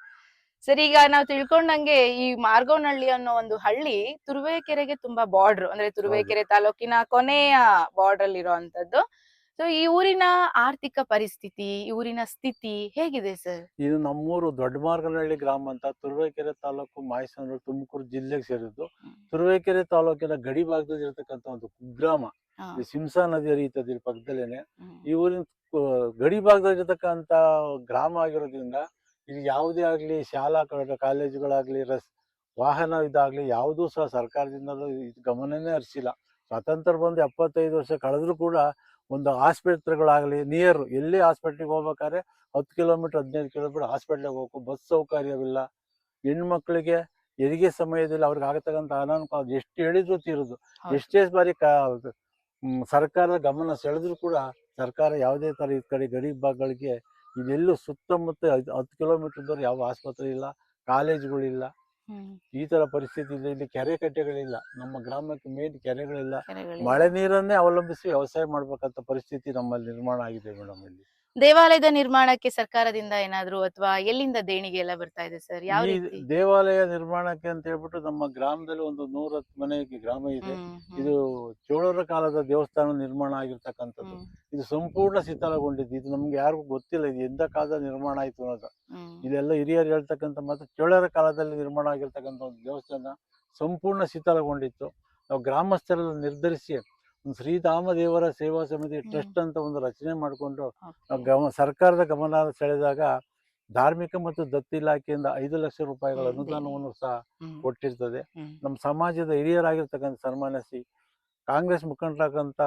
ಸರ್, ಈಗ ನಾವು ತಿಳ್ಕೊಂಡಂಗೆ ಈ ಮಾರ್ಗೋನಹಳ್ಳಿ ಅನ್ನೋ ಒಂದು ಹಳ್ಳಿ ತುರುವೇಕೆರೆಗೆ ತುಂಬಾ ಬಾರ್ಡರ್, ಅಂದ್ರೆ ತುರುವೇಕೆರೆ ತಾಲೂಕಿನ ಕೊನೆಯ ಬಾರ್ಡರ್ ಅಲ್ಲಿ ಇರುವಂತದ್ದು. ಸೊ ಈ ಊರಿನ ಆರ್ಥಿಕ ಪರಿಸ್ಥಿತಿ, ಈ ಊರಿನ ಸ್ಥಿತಿ ಹೇಗಿದೆ ಸರ್? ಇದು ನಮ್ಮೂರು ದೊಡ್ಡಮಾರ್ಗನಹಳ್ಳಿ ಗ್ರಾಮ ಅಂತ, ತುರುವೇಕೆರೆ ತಾಲೂಕು, ಮಾಯಸಂದ್ರ, ತುಮಕೂರು ಜಿಲ್ಲೆಗೆ ಸೇರಿದ್ದು. ತುರುವೇಕೆರೆ ತಾಲೂಕಿನ ಗಡಿ ಭಾಗದಲ್ಲಿ ಇರತಕ್ಕಂತ ಒಂದು ಕುಗ್ರಾಮ. ಈ ಸಿಂಸಾ ನದಿ ಹರಿಯುತ್ತದೆ ಪಕ್ಕದಲ್ಲೇನೆ. ಈ ಊರಿನ ಗಡಿ ಭಾಗದಲ್ಲಿ ಇರತಕ್ಕಂತ ಗ್ರಾಮ ಆಗಿರೋದ್ರಿಂದ ಇಲ್ಲಿ ಯಾವುದೇ ಆಗ್ಲಿ ಶಾಲಾ ಕಾಲೇಜುಗಳಾಗ್ಲಿ, ವಾಹನ ಇದಾಗ್ಲಿ ಯಾವುದೂ ಸಹ ಸರ್ಕಾರದಿಂದ ಗಮನನೇ ಹರಿಸಿಲ್ಲ. ಸ್ವಾತಂತ್ರ್ಯ ಬಂದು 75 ವರ್ಷ ಕಳೆದ್ರೂ ಕೂಡ ಒಂದು ಆಸ್ಪತ್ರೆಗಳಾಗ್ಲಿ ನಿಯರ್, ಎಲ್ಲಿ ಹಾಸ್ಪಿಟ್ಲಿಗೆ ಹೋಗ್ಬೇಕಾದ್ರೆ 10 ಕಿಲೋಮೀಟರ್ 15 ಕಿಲೋಮೀಟರ್ ಹಾಸ್ಪಿಟ್ಲಿಗೆ ಹೋಗ್ಬೇಕು, ಬಸ್ ಸೌಕರ್ಯವಿಲ್ಲ. ಹೆಣ್ಮಕ್ಳಿಗೆ ಹೆರಿಗೆ ಸಮಯದಲ್ಲಿ ಅವ್ರಿಗೆ ಆಗತಕ್ಕಂಥ ಅನಾನುಕೂಲ ಎಷ್ಟು ಹೇಳಿದ್ರು ತೀರುದು. ಎಷ್ಟೇ ಬಾರಿ ಸರ್ಕಾರದ ಗಮನ ಸೆಳೆದ್ರು ಕೂಡ ಸರ್ಕಾರ ಯಾವುದೇ ತರ ಈ ಕಡೆ ಗಡಿ ಭಾಗಗಳಿಗೆ ಇದೆಲ್ಲೂ ಸುತ್ತಮುತ್ತ 10 ಕಿಲೋಮೀಟರ್ ದೂರ ಯಾವ ಆಸ್ಪತ್ರೆ ಇಲ್ಲ, ಕಾಲೇಜುಗಳಿಲ್ಲ. ಈ ತರ ಪರಿಸ್ಥಿತಿ ಇದೆ. ಇಲ್ಲಿ ಕೆರೆ ಕಟ್ಟೆಗಳಿಲ್ಲ, ನಮ್ಮ ಗ್ರಾಮಕ್ಕೆ ಮೇನ್ ಕೆರೆಗಳಿಲ್ಲ. ಮಳೆ ನೀರನ್ನೇ ಅವಲಂಬಿಸಿ ವ್ಯವಸಾಯ ಮಾಡ್ಬೇಕಂತ ಪರಿಸ್ಥಿತಿ ನಮ್ಮಲ್ಲಿ ನಿರ್ಮಾಣ ಆಗಿದೆ ಮೇಡಮ್. ಇಲ್ಲಿ ದೇವಾಲಯದ ನಿರ್ಮಾಣಕ್ಕೆ ಸರ್ಕಾರದಿಂದ ಏನಾದ್ರು ಅಥವಾ ಎಲ್ಲಿಂದ ದೇಣಿಗೆ ಎಲ್ಲ ಬರ್ತಾ ಇದೆ ಸರ್? ಯಾವ ರೀತಿ ದೇವಾಲಯ ನಿರ್ಮಾಣಕ್ಕೆ ಅಂತ ಹೇಳ್ಬಿಟ್ಟು ನಮ್ಮ ಗ್ರಾಮದಲ್ಲಿ ಒಂದು 110 ಮನೆ ಗ್ರಾಮ ಇದೆ. ಇದು ಚೋಳರ ಕಾಲದ ದೇವಸ್ಥಾನ ನಿರ್ಮಾಣ ಆಗಿರ್ತಕ್ಕಂಥದ್ದು. ಇದು ಸಂಪೂರ್ಣ ಶಿಥಿಲಗೊಂಡಿದ್ದು. ಇದು ನಮ್ಗೆ ಯಾರಿಗೂ ಗೊತ್ತಿಲ್ಲ ಇದು ಎಂತ ಕಾಲದ ನಿರ್ಮಾಣ ಆಯ್ತು ಅನ್ನೋದು. ಇದೆಲ್ಲ ಹಿರಿಯರು ಹೇಳ್ತಕ್ಕಂಥ ಮತ್ತೆ ಚೋಳರ ಕಾಲದಲ್ಲಿ ನಿರ್ಮಾಣ ಆಗಿರ್ತಕ್ಕಂಥ ಒಂದು ದೇವಸ್ಥಾನ ಸಂಪೂರ್ಣ ಶಿಥಿಲಗೊಂಡಿತ್ತು. ನಾವು ಗ್ರಾಮಸ್ಥರೆಲ್ಲ ನಿರ್ಧರಿಸಿ ಒಂದು ಶ್ರೀಧಾಮ ದೇವರ ಸೇವಾ ಸಮಿತಿ ಟ್ರಸ್ಟ್ ಅಂತ ಒಂದು ರಚನೆ ಮಾಡಿಕೊಂಡು ಸರ್ಕಾರದ ಗಮನ ಸೆಳೆದಾಗ ಧಾರ್ಮಿಕ ಮತ್ತು ದತ್ತಿ ಇಲಾಖೆಯಿಂದ 5 ಲಕ್ಷ ರೂಪಾಯಿಗಳ ಅನುದಾನವನ್ನು ಸಹ ಕೊಟ್ಟಿರ್ತದೆ. ನಮ್ಮ ಸಮಾಜದ ಹಿರಿಯರಾಗಿರ್ತಕ್ಕಂಥ ಸನ್ಮಾನ್ಯ ಶ್ರೀ ಕಾಂಗ್ರೆಸ್ ಮುಖಂಡರಾಗಂತ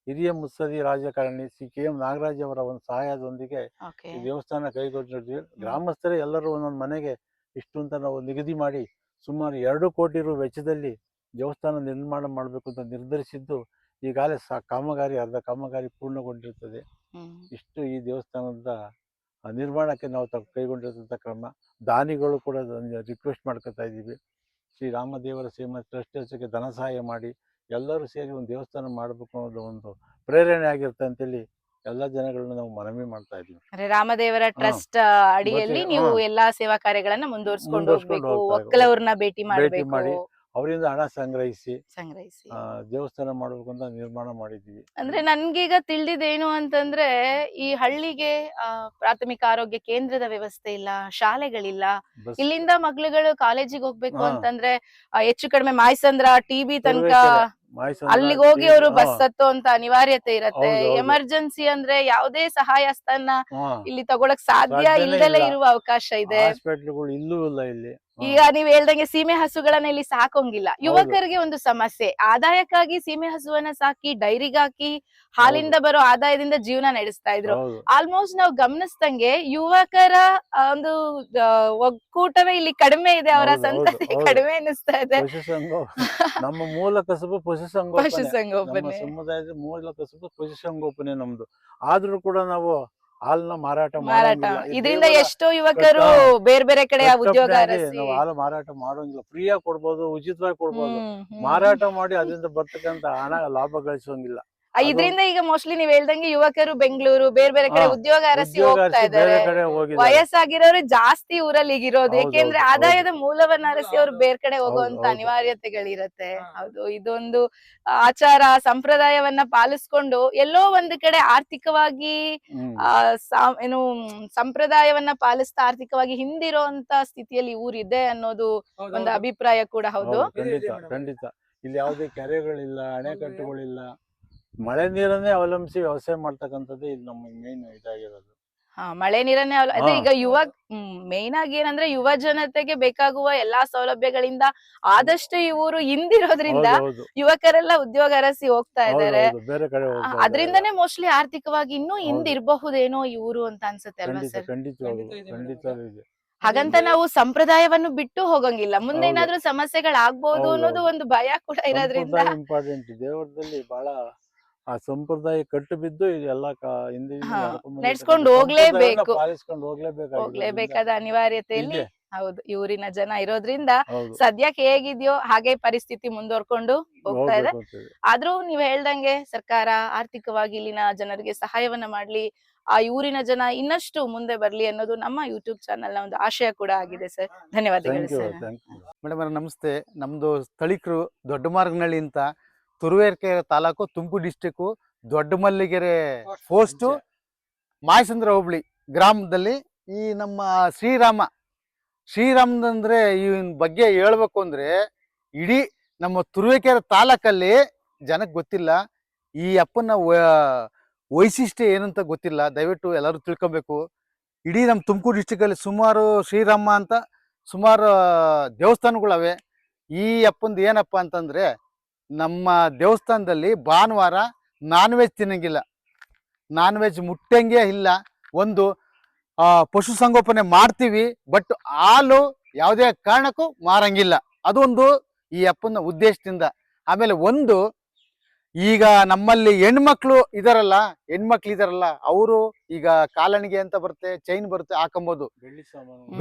ಹಿರಿಯ ಮುತ್ಸದಿ ರಾಜಕಾರಣಿ ಶ್ರೀ KM ನಾಗರಾಜ್ ಅವರ ಒಂದು ಸಹಾಯದೊಂದಿಗೆ ಈ ದೇವಸ್ಥಾನ ಕೈಗೊಂಡಿದ್ವಿ. ಗ್ರಾಮಸ್ಥರೇ ಎಲ್ಲರೂ ಒಂದೊಂದು ಮನೆಗೆ ಇಷ್ಟು ಅಂತ ನಾವು ನಿಗದಿ ಮಾಡಿ ಸುಮಾರು 2 ಕೋಟಿ ರು ವೆಚ್ಚದಲ್ಲಿ ದೇವಸ್ಥಾನ ನಿರ್ಮಾಣ ಮಾಡಬೇಕು ಅಂತ ನಿರ್ಧರಿಸಿದ್ದು. ಈಗಾಗಲೇ ಕಾಮಗಾರಿ ಅರ್ಧ ಕಾಮಗಾರಿ ಪೂರ್ಣಗೊಂಡಿರ್ತದೆ. ಇಷ್ಟು ಈ ದೇವಸ್ಥಾನದ ನಿರ್ಮಾಣಕ್ಕೆ ನಾವು ಕೈಗೊಂಡಿರ್ತಕ್ಕಂಥ ಕ್ರಮ. ದಾನಿಗಳು ಕೂಡ ರಿಕ್ವೆಸ್ಟ್ ಮಾಡ್ಕೊತಾ ಇದ್ದೀವಿ, ಶ್ರೀ ರಾಮದೇವರ ಸೇವಾ ಟ್ರಸ್ಟ್ ಧನ ಸಹಾಯ ಮಾಡಿ ಎಲ್ಲರೂ ಸೇರಿ ಒಂದು ದೇವಸ್ಥಾನ ಮಾಡಬೇಕು ಅನ್ನೋದು ಒಂದು ಪ್ರೇರಣೆ ಆಗಿರುತ್ತೆ ಅಂತೇಳಿ ಎಲ್ಲಾ ಜನಗಳನ್ನ ನಾವು ಮನವಿ ಮಾಡ್ತಾ ಇದೀವಿ. ಅಂದ್ರೆ ರಾಮದೇವರ ಟ್ರಸ್ಟ್ ಅಡಿಯಲ್ಲಿ ಮತ್ತೆ, ನೀವು ಎಲ್ಲಾ ಸೇವಾ ಕಾರ್ಯಗಳನ್ನ ಮುಂದುವರ್ಸ್ಕೊಂಡು ಮುಂದುವರ್ಸ್ಕೊಂಡು ಹೋಗ್ಬೇಕು, ಹೋಗ್ತಾ ಇರ್ಬೇಕು. ಒಕ್ಕಲವ್ರನ್ನ ಭೇಟಿ ಭೇಟಿ ಮಾಡ್ಬೇಕು, ಮಾಡಿ ಅವರಿಂದ ಹಣ ಸಂಗ್ರಹಿಸಿ ಸಂಗ್ರಹಿಸಿ. ದೇವಸ್ಥಾನ ಮಾಡ್ಬೇಕು ಅಂತ ನಿರ್ಮಾಣ ಮಾಡಿದ್ವಿ. ಅಂದ್ರೆ ನನ್ಗೀಗ ತಿಳಿದಿದ್ದೇನು ಅಂತಂದ್ರೆ ಈ ಹಳ್ಳಿಗೆ ಪ್ರಾಥಮಿಕ ಆರೋಗ್ಯ ಕೇಂದ್ರದ ವ್ಯವಸ್ಥೆ ಇಲ್ಲ, ಶಾಲೆಗಳಿಲ್ಲ. ಬಸ್ ಇಲ್ಲಿಂದ ಮಕ್ಳುಗಳು ಕಾಲೇಜಿಗೆ ಹೋಗ್ಬೇಕು ಹಾ. ಅಂತಂದ್ರೆ ಹೆಚ್ಚು ಕಡಿಮೆ ಮಾಯಸಂದ್ರ ಟಿಬಿ ತನಕ ತುರುವೇಕೆರೆ, ಮಾಯಸಂದ್ರ, ಅಲ್ಲಿಗೆ ಹೋಗಿ ಅವರು ಹಾ, ಬಸ್ ಹತ್ತೋ ಅಂತ ಅನಿವಾರ್ಯತೆ ಇರತ್ತೆ. ಹೌದು, ಹೌದು. ಎಮರ್ಜೆನ್ಸಿ ಅಂದ್ರೆ ಯಾವುದೇ ಸಹಾಯ ಹಸ್ತನ ಹಾ, ಇಲ್ಲಿ ತಗೊಳಕ್ ಸಾಧ್ಯ ಸಾಧ್ಯನೇ ಇಲ್ದಲೇ ಇಲ್ಲ. ಇರುವ ಅವಕಾಶ ಇದೆ. ಹಾಸ್ಪಿಟ್ಲ್ಗಳು ಇಲ್ಲೂ ಇಲ್ಲ ಇಲ್ಲಿ. ಹಾ, ಈಗ ನೀವ್ ಹೇಳ್ದಂಗೆ ಸೀಮೆ ಹಸುಗಳನ್ನ ಇಲ್ಲಿ ಸಾಕೋಂಗಿಲ್ಲ. ಯುವಕರಿಗೆ ಒಂದು ಸಮಸ್ಯೆ, ಆದಾಯಕ್ಕಾಗಿ ಸೀಮೆ ಹಸುವನ್ನ ಸಾಕಿ ಡೈರಿಗೆ ಹಾಕಿ ಹಾಲಿಂದ ಬರೋ ಆದಾಯದಿಂದ ಜೀವನ ನಡೆಸ್ತಾ ಇದ್ರು. ಹೌದು. ಆಲ್ಮೋಸ್ಟ್ ನಾವು ಗಮನಿಸ್ದಂಗೆ ಯುವಕರ ಒಂದು ಒಕ್ಕೂಟವೇ ಇಲ್ಲಿ ಕಡಿಮೆ ಇದೆ, ಅವರ ಹೌದು, ಸಂತತಿ ಹೌದು. ಕಡಿಮೆ ಅನಿಸ್ತಾ ಇದೆ. ನಮ್ಮ ಮೂಲ ಕಸುಬು ಪಶುಸಂಗೋಪನೆ. ನಮ್ಮ ಪಶುಸಂಗೋಪನೆ. ಸಮುದಾಯದ ಮೂಲ ಕಸುಬು ಪಶುಸಂಗೋಪನೆ ನಮ್ದು. ಆದ್ರೂ ಕೂಡ ನಾವು ಹಾಲನ್ನ ಮಾರಾಟ ಮಾರಾಟ ಮಾಡಂಗಿಲ್ಲ. ಈ ಇದರಿಂದ ದೇವರ ಎಷ್ಟೋ ಯುವಕರು ಬೇರೆ ಬೇರೆ ಕಡೆ ಉದ್ಯೋಗ ಕಟ್ಟಪ್ಪಣೆಯಾಗಿ ಅರಸಿ ನಾವು ಹಾಲು ಮಾರಾಟ ಮಾಡೋಂಗಿಲ್ಲ. ಫ್ರೀಯಾಗಿ ಕೊಡ್ಬೋದು, ಉಚಿತವಾಗಿ ಕೊಡ್ಬೋದು. ಹ್ಮ್, ಹ್ಮ್. ಮಾರಾಟ ಮಾಡಿ ಅದರಿಂದ ಬರ್ತಕ್ಕಂತ ಹಣ ಲಾಭ ಗಳಿಸೋಂಗಿಲ್ಲ. ಇದ್ರಿಂದ ಈಗ ಮೋಸ್ಟ್ಲಿ ನೀವ್ ಹೇಳ್ದಂಗೆ ಯುವಕರು ಬೆಂಗಳೂರು ಬೇರೆ ಬೇರೆ ಕಡೆ ಹಾ, ಉದ್ಯೋಗ ಅರಸಿ ಉದ್ಯೋಗ ಹೋಗ್ತಾ ಅರಸಿ ಬೇರೆ ಇದಾರೆ. ಕಡೆ ಹೋಗಿದ್ದಾರೆ. ವಯಸ್ಸಾಗಿರೋರು ಜಾಸ್ತಿ ಊರಲ್ಲಿ ಈಗಿರೋದು, ಹೌದು, ಯಾಕೆಂದ್ರೆ ಹೌದು, ಆದಾಯದ ಮೂಲವನ್ನ ಅರಸಿ ಅವ್ರು ಬೇರೆ ಕಡೆ ಹೋಗುವಂತ ಹೌದು. ಅನಿವಾರ್ಯತೆಗಳಿರತ್ತೆ. ಹೌದು, ಇದೊಂದು ಆಚಾರ ಸಂಪ್ರದಾಯವನ್ನ ಪಾಲಿಸ್ಕೊಂಡು ಎಲ್ಲೋ ಒಂದು ಕಡೆ ಆರ್ಥಿಕವಾಗಿ ಹ್ಮ್. ಏನು ಸಂಪ್ರದಾಯವನ್ನ ಪಾಲಿಸ್ತಾ ಆರ್ಥಿಕವಾಗಿ ಹಿಂದಿರೋಂತ ಸ್ಥಿತಿಯಲ್ಲಿ ಊರಿದೆ ಅನ್ನೋದು ಒಂದು ಅಭಿಪ್ರಾಯ ಕೂಡ ಹೌದು. ಹೌದು, ಖಂಡಿತ ಖಂಡಿತ. ಇಲ್ಲಿ ಯಾವುದೇ ಕೆರೆಗಳಿಲ್ಲ, ಅಣೆಕಟ್ಟುಗಳಿಲ್ಲ. ಮಳೆ ನೀರನ್ನೇ ಅವಲಂಬಿಸಿ ವ್ಯವಸಾಯ ಮಾಡ್ತಕ್ಕಂಥದ್ದೇ ಇಲ್ಲಿ ನಮ್ಮ ಮೇನ್ ಇದಾಗಿರೋದು. ಮಳೆ ನೀರನ್ನೇ ಅದೇ ಹಾ. ಈಗ ಮೇನ್ ಆಗಿ ಏನಂದ್ರೆ ಯುವ ಜನತೆಗೆ ಬೇಕಾಗುವ ಎಲ್ಲಾ ಸೌಲಭ್ಯಗಳಿಂದ ಆದಷ್ಟು ಈ ಊರು ಹಿಂದಿರೋದ್ರಿಂದ ಹೌದು, ಹೌದು. ಯುವಕರೆಲ್ಲ ಉದ್ಯೋಗ ಅರಸಿ ಹೋಗ್ತಾ ಹೌದು, ಇದಾರೆ. ಹೌದು. ಬೇರೆ ಕಡೆ ಹೋಗ್ತಾ ಇದ್ದಾರೆ. ಅದ್ರಿಂದನೇ ಮೋಸ್ಟ್ಲಿ ಆರ್ಥಿಕವಾಗಿ ಇನ್ನೂ ಹೌದು. ಹಿಂದಿರಬಹುದೇನೋ ಈ ಊರು ಅಂತ ಅನ್ಸುತ್ತೆ ಅಲ್ವಾ ಖಂಡಿತ ಸರ್? ಖಂಡಿತ ಇದೆ. ಹಾಗಂತ ನಾವು ಸಂಪ್ರದಾಯವನ್ನು ಬಿಟ್ಟು ಹೋಗಂಗಿಲ್ಲ. ಮುಂದೆ ಹೌದು. ಏನಾದ್ರೂ ಸಮಸ್ಯೆಗಳಾಗ್ಬೋದು ಹೌದು, ಅನ್ನೋದು ಹೌದು. ಒಂದು ಭಯ ಕೂಡ ಇರೋದ್ರಿಂದ ಸಂಪ್ರದಾಯ ಇಂಪಾರ್ಟೆಂಟ್. ದೇವರದಲ್ಲಿ ಬಹಳ ಆ ಸಂಪ್ರದಾಯ ಕಟ್ಟು ಬಿದ್ದು ಇದೆಲ್ಲ ಹಿಂದೆ ಹಾ, ನಡ್ಸ್ಕೊಂಡು ಹೋಗ್ಲೇಬೇಕು. ಪಾಲಿಸ್ಕೊಂಡು ಹೋಗ್ಲೇಬೇಕಾದ ಅನಿವಾರ್ಯತೆಯಲ್ಲಿ ಇದೆ. ಹೌದು ಈ ಊರಿನ ಜನ ಇರೋದ್ರಿಂದ ಹೌದು. ಸದ್ಯಕ್ಕೆ ಹೇಗಿದ್ಯೋ ಹಾಗೆ ಪರಿಸ್ಥಿತಿ ಮುಂದುವರ್ಕೊಂಡು ಹೋಗ್ತಾ ಇದೆ. ಹೋಗ್ಬೇಕು ಅಂತಿದೆ. ಆದ್ರೂ ನೀವ್ ಹೇಳ್ದಂಗೆ ಸರ್ಕಾರ ಆರ್ಥಿಕವಾಗಿ ಇಲ್ಲಿನ ಜನರಿಗೆ ಸಹಾಯವನ್ನ ಮಾಡ್ಲಿ, ಆ ಊರಿನ ಜನ ಇನ್ನಷ್ಟು ಮುಂದೆ ಬರ್ಲಿ ಅನ್ನೋದು ನಮ್ಮ ಯೂಟ್ಯೂಬ್ ಚಾನೆಲ್ ನ ಒಂದು ಆಶಯ ಕೂಡ ಆಗಿದೆ ಸರ್. ಧನ್ಯವಾದಗಳು Thank you, sir. thank you. Madam ನಮಸ್ತೆ. ನಮ್ದು ಸ್ಥಳೀಕರು ದೊಡ್ಡಮಾರ್ಗನಹಳ್ಳಿ ಅಂತ, ತುರುವೇಕೆರೆ ತಾಲೂಕು, ತುಮಕೂರು ಡಿಸ್ಟಿಕ್ಕು, ದೊಡ್ಡಮಲ್ಲಿಗೆರೆ ಪೋಸ್ಟು, ಮಾಯಸಂದ್ರ ಹೋಬಳಿ ಗ್ರಾಮದಲ್ಲಿ ಈ ನಮ್ಮ ಶ್ರೀರಾಮದಂದ್ರೆ ಇವನ್ ಬಗ್ಗೆ ಹೇಳ್ಬೇಕು ಅಂದ್ರೆ ಇಡೀ ನಮ್ಮ ತುರುವೇಕೆರೆ ತಾಲೂಕಲ್ಲಿ ಜನಕ್ಕೆ ಗೊತ್ತಿಲ್ಲ. ಈ ಅಪ್ಪನ ವೈಶಿಷ್ಟ್ಯ ಏನಂತ ಗೊತ್ತಿಲ್ಲ. ದಯವಿಟ್ಟು ಎಲ್ಲರೂ ತಿಳ್ಕೊಬೇಕು. ಇಡೀ ನಮ್ಮ ತುಮಕೂರು ಡಿಸ್ಟಿಕಲ್ಲಿ ಸುಮಾರು ಶ್ರೀರಾಮ ಅಂತ ಸುಮಾರು ದೇವಸ್ಥಾನಗಳವೆ. ಈ ಅಪ್ಪಂದು ಏನಪ್ಪ ಅಂತಂದ್ರೆ ನಮ್ಮ ದೇವಸ್ಥಾನದಲ್ಲಿ ಭಾನುವಾರ ನಾನ್ ವೆಜ್ ತಿನ್ನಂಗಿಲ್ಲ, ನಾನ್ ವೆಜ್ ಮುಟ್ಟಂಗೆ ಇಲ್ಲ. ಒಂದು ಪಶುಸಂಗೋಪನೆ ಮಾಡ್ತೀವಿ, ಬಟ್ ಹಾಲು ಯಾವುದೇ ಕಾರಣಕ್ಕೂ ಮಾರಂಗಿಲ್ಲ. ಅದೊಂದು ಈ ಅಪ್ಪನ ಉದ್ದೇಶದಿಂದ. ಆಮೇಲೆ ಒಂದು ಈಗ ನಮ್ಮಲ್ಲಿ ಹೆಣ್ಮಕ್ಳು ಇದಾರಲ್ಲ ಅವರು ಈಗ ಕಾಲಣಿಗೆ ಅಂತ ಬರುತ್ತೆ, ಚೈನ್ ಬರುತ್ತೆ, ಹಾಕೊಂಬೋದು,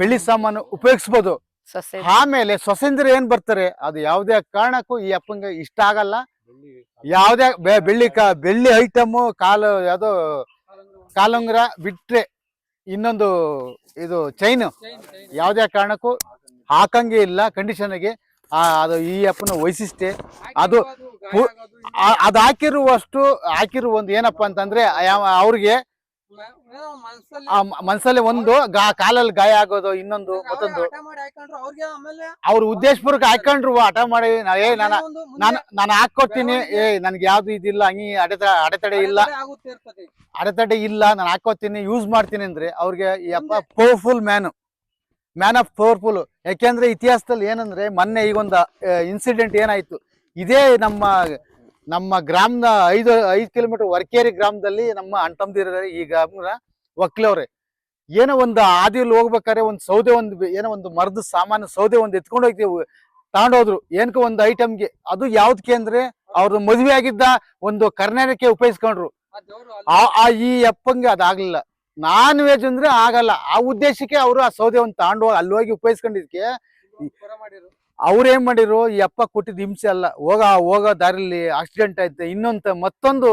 ಬೆಳ್ಳಿ ಸಾಮಾನು ಉಪಯೋಗಿಸ್ಬೋದು. ಸೊಸೆ ಆಮೇಲೆ ಸೊಸೆಂದ್ರೆ ಏನ್ ಬರ್ತಾರೆ, ಅದು ಯಾವುದೇ ಕಾರಣಕ್ಕೂ ಈ ಅಪ್ಪಂಗೆ ಇಷ್ಟ ಆಗಲ್ಲ. ಯಾವುದೇ ಬೆಳ್ಳಿ ಐಟಮ್ ಯಾವ್ದೋ ಕಾಲುಂಗ್ರ ಬಿಟ್ರೆ ಇನ್ನೊಂದು ಇದು ಚೈನ್ ಯಾವುದೇ ಕಾರಣಕ್ಕೂ ಹಾಕಂಗೆ ಇಲ್ಲ ಕಂಡೀಷನ್ಗೆ. ಅದು ಈ ಅಪ್ಪನ ವೈಶಿಷ್ಟ್ಯ. ಅದು ಹಾಕಿರುವ ಒಂದು ಏನಪ್ಪ ಅಂತಂದ್ರೆ ಅವ್ರಿಗೆ ಮನ್ಸಲ್ಲಿ ಒಂದು ಕಾಲಲ್ಲಿ ಗಾಯ ಆಗೋದು, ಇನ್ನೊಂದು ಮತ್ತೊಂದು ಅವ್ರ ಉದ್ದೇಶಪೂರ್ವಕ ಹಾಕೊಂಡ್ರು ಹಠ ಮಾಡಿ ನಾನು ಹಾಕೊತೀನಿ, ನನ್ಗೆ ಯಾವ್ದು ಇದಿಲ್ಲ, ಹಂಗಿ ಅಡೆತಡೆ ಇಲ್ಲ, ನಾನು ಹಾಕೋತೀನಿ, ಯೂಸ್ ಮಾಡ್ತೀನಿ ಅಂದ್ರೆ ಅವ್ರಿಗೆ ಈ ಅಪ್ಪ ಪವರ್ಫುಲ್ ಮ್ಯಾನ್ ಆಫ್ ಪವರ್ಫುಲ್. ಯಾಕೆಂದ್ರೆ ಇತಿಹಾಸದಲ್ಲಿ ಏನಂದ್ರೆ ಮೊನ್ನೆ ಈಗೊಂದು ಇನ್ಸಿಡೆಂಟ್ ಏನಾಯ್ತು, ಇದೇ ನಮ್ಮ ಗ್ರಾಮದ 5 ಕಿಲೋಮೀಟರ್ ವರ್ಕೇರಿ ಗ್ರಾಮದಲ್ಲಿ ನಮ್ಮ ಅಣ್ತಂದಿದ್ದಾರೆ. ಈಗ ಒಕ್ಲವ್ರೆ ಏನೋ ಒಂದು ಆದಿಯಲ್ಲಿ ಹೋಗ್ಬೇಕಾದ್ರೆ ಒಂದು ಸೌದೆ, ಏನೋ ಒಂದು ಮರದ ಸಾಮಾನು ಸೌದೆ ಒಂದು ಎತ್ಕೊಂಡು ಹೋಗ್ತೀವಿ, ತಗೊಂಡೋದ್ರು ಏನಕ್ಕೆ ಒಂದು ಐಟಮ್ಗೆ. ಅದು ಯಾವ್ದಕ್ಕೆ ಅಂದ್ರೆ ಅವ್ರದ್ದು ಮದುವೆ ಆಗಿದ್ದ ಒಂದು ಕರ್ನಾಟಕಕ್ಕೆ ಉಪಯೋಗಿಸ್ಕೊಂಡ್ರು. ಈ ಅಪ್ಪಂಗೆ ಅದಾಗ್ಲಿಲ್ಲ. ನಾನ್ ವೆಜ್ ಅಂದ್ರೆ ಆಗಲ್ಲ. ಆ ಉದ್ದೇಶಕ್ಕೆ ಅವರು ಆ ಸೌದೆ ಒಂದು ತಗೊಂಡು ಅಲ್ಲಿ ಹೋಗಿ ಉಪಯೋಗಿಸ್ಕೊಂಡಿದ್ಕೆ ಅವ್ರೇನ್ ಮಾಡಿರು, ಈ ಅಪ್ಪ ಕೊಟ್ಟಿದ್ ಹಿಂಸೆ ಅಲ್ಲ, ಹೋಗೋ ದಾರಿಲಿ ಆಕ್ಸಿಡೆಂಟ್ ಆಯ್ತು, ಇನ್ನೊಂದು ಮತ್ತೊಂದು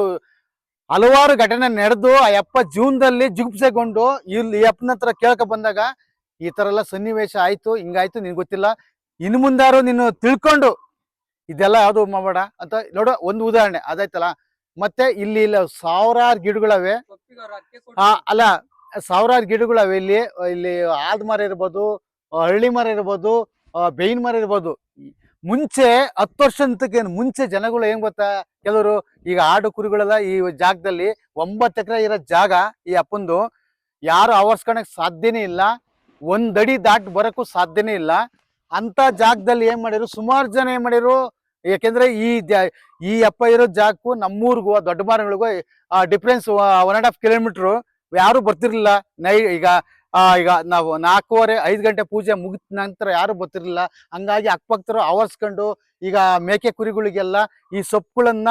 ಹಲವಾರು ಘಟನೆ ನಡೆದು ಆ ಯಪ್ಪ ಜೀವನದಲ್ಲಿ ಜಿಗುಪ್ಸೆಗೊಂಡು ಇಲ್ಲಿ ಈ ಅಪ್ಪನ ಹತ್ರ ಕೇಳಕ ಬಂದಾಗ ಈ ತರ ಎಲ್ಲ ಸನ್ನಿವೇಶ ಆಯ್ತು, ಹಿಂಗಾಯ್ತು, ನಿನ್ಗೆ ಗೊತ್ತಿಲ್ಲ, ಇನ್ನು ಮುಂದಾರು ನೀನು ತಿಳ್ಕೊಂಡು ಇದೆಲ್ಲ ಯಾವ್ದು ಮಾಡಬೇಡ ಅಂತ ನೋಡೋ ಒಂದು ಉದಾಹರಣೆ ಅದಾಯ್ತಲ್ಲ. ಮತ್ತೆ ಇಲ್ಲಿ ಇಲ್ಲ ಸಾವಿರಾರು ಗಿಡಗಳವೆ, ಅಲ್ಲ ಸಾವಿರಾರು ಗಿಡಗಳವೆ ಇಲ್ಲಿ. ಇಲ್ಲಿ ಆಲ್ದ ಮರ ಇರ್ಬೋದು, ಹಳ್ಳಿ ಮರ ಇರ್ಬೋದು, ಬೇವಿನ ಮರ ಇರ್ಬೋದು. ಮುಂಚೆ 10 ವರ್ಷಕ್ಕೆ ಮುಂಚೆ ಜನಗಳು ಏನ್ ಗೊತ್ತಾ, ಕೆಲವರು ಈಗ ಆಡು ಕುರಿಗಳೆಲ್ಲ ಈ ಜಾಗದಲ್ಲಿ 9 ಎಕರೆ ಇರೋ ಜಾಗ ಈ ಅಪ್ಪಂದು, ಯಾರು ಆವರ್ಸ್ಕೊಳಕ್ ಸಾಧ್ಯನೇ ಇಲ್ಲ, 1 ಅಡಿ ದಾಟ್ ಬರಕ್ಕೂ ಸಾಧ್ಯನೇ ಇಲ್ಲ. ಅಂತ ಜಾಗದಲ್ಲಿ ಏನ್ ಮಾಡಿರು, ಸುಮಾರು ಜನ ಏನ್ ಮಾಡಿರು, ಯಾಕೆಂದ್ರೆ ಈ ಅಪ್ಪ ಇರೋ ಜಾಗಕ್ಕೂ ನಮ್ಮೂರ್ಗೂ ದೊಡ್ಡ ಮರಗಳಿಗೂ ಡಿಫ್ರೆನ್ಸ್ 1.5 ಕಿಲೋಮೀಟರ್. ಯಾರು ಬರ್ತಿರ್ಲಿಲ್ಲ. ಈಗ ನಾವು 4:30-5 ಗಂಟೆ ಪೂಜೆ ಮುಗಿದ ನಂತರ ಯಾರು ಬರ್ತಿರ್ಲಿಲ್ಲ. ಹಂಗಾಗಿ ಅಕ್ಕಪಕ್ಕರು ಆವರ್ಸ್ಕೊಂಡು ಈಗ ಮೇಕೆ ಕುರಿಗಳಿಗೆಲ್ಲ ಈ ಸೊಪ್ಪುಗಳನ್ನ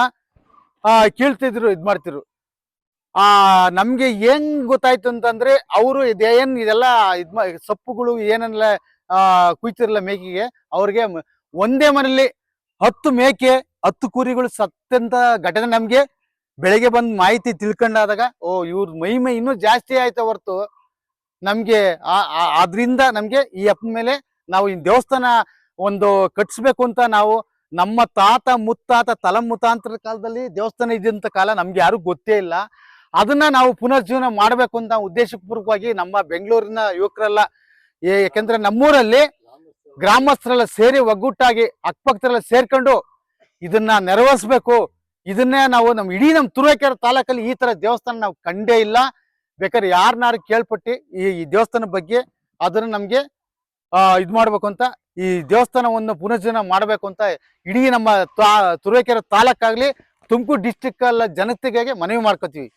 ಕೀಳ್ತಿದ್ರು, ಇದ್ ಮಾಡ್ತಿದ್ರು. ನಮ್ಗೆ ಹೆಂಗ್ ಗೊತ್ತಾಯ್ತು ಅಂತಂದ್ರೆ, ಅವರು ಇದೆಲ್ಲ ಸೊಪ್ಪುಗಳು ಏನೆಲ್ಲ ಕುಯ್ತಿರಲ್ಲ ಮೇಕೆಗೆ, ಅವ್ರಿಗೆ ಒಂದೇ ಮನೆಯಲ್ಲಿ 10 ಮೇಕೆ 10 ಕುರಿಗಳು ಸತ್ತಂತ ಘಟನೆ ನಮ್ಗೆ ಬೆಳಗ್ಗೆ ಬಂದ್ ಮಾಹಿತಿ ತಿಳ್ಕೊಂಡಾದಾಗ, ಓ ಇವ್ರ ಮಹಿಮೆ ಇನ್ನೂ ಜಾಸ್ತಿ ಆಯ್ತಾ ಹೊರ್ತು ನಮ್ಗೆ ಅದ್ರಿಂದ ನಮ್ಗೆ ಈ ಅಪ್ಪನ ಮೇಲೆ ನಾವು ಈ ದೇವಸ್ಥಾನ ಒಂದು ಕಟ್ಸ್ಬೇಕು ಅಂತ ನಾವು ನಮ್ಮ ತಾತ ಮುತ್ತಾತ ತಲಮುತ್ತಾಂತರ ಕಾಲದಲ್ಲಿ ದೇವಸ್ಥಾನ ಇದ್ದಂತ ಕಾಲ ನಮ್ಗೆ ಯಾರು ಗೊತ್ತೇ ಇಲ್ಲ. ಅದನ್ನ ನಾವು ಪುನರ್ಜೀವನ ಮಾಡ್ಬೇಕು ಅಂತ ಉದ್ದೇಶಪೂರ್ವಕವಾಗಿ ನಮ್ಮ ಬೆಂಗಳೂರಿನ ಯುವಕರೆಲ್ಲ, ಯಾಕೆಂದ್ರೆ ನಮ್ಮೂರಲ್ಲಿ ಗ್ರಾಮಸ್ಥರೆಲ್ಲ ಸೇರಿ ಒಗ್ಗೂಟಾಗಿ ಅಕ್ಕಪಕ್ಕದರೆಲ್ಲ ಸೇರ್ಕೊಂಡು ಇದನ್ನ ನೆರವೇರಿಸ್ಬೇಕು. ಇದನ್ನೇ ನಾವು ನಮ್ಮ ತುರುವೇಕೆರೆ ತಾಲೂಕಲ್ಲಿ ಈ ತರ ದೇವಸ್ಥಾನ ನಾವು ಕಂಡೇ ಇಲ್ಲ. ಬೇಕಾದ್ರೆ ಯಾರನ್ನಾರು ಕೇಳ್ಪಟ್ಟು ಈ ದೇವಸ್ಥಾನ ಬಗ್ಗೆ ಅದನ್ನ ನಮ್ಗೆ ಇದ್ ಮಾಡ್ಬೇಕು ಅಂತ, ಈ ದೇವಸ್ಥಾನವನ್ನು ಪುನರ್ಜೀವನ ಮಾಡ್ಬೇಕು ಅಂತ ಇಡೀ ನಮ್ಮ ತುರುವೇಕೆರೆ ತಾಲೂಕಾಗ್ಲಿ ತುಮಕೂರು ಡಿಸ್ಟಿಕ್ ಜನತೆಗೆ ಮನವಿ ಮಾಡ್ಕೋತೀವಿ.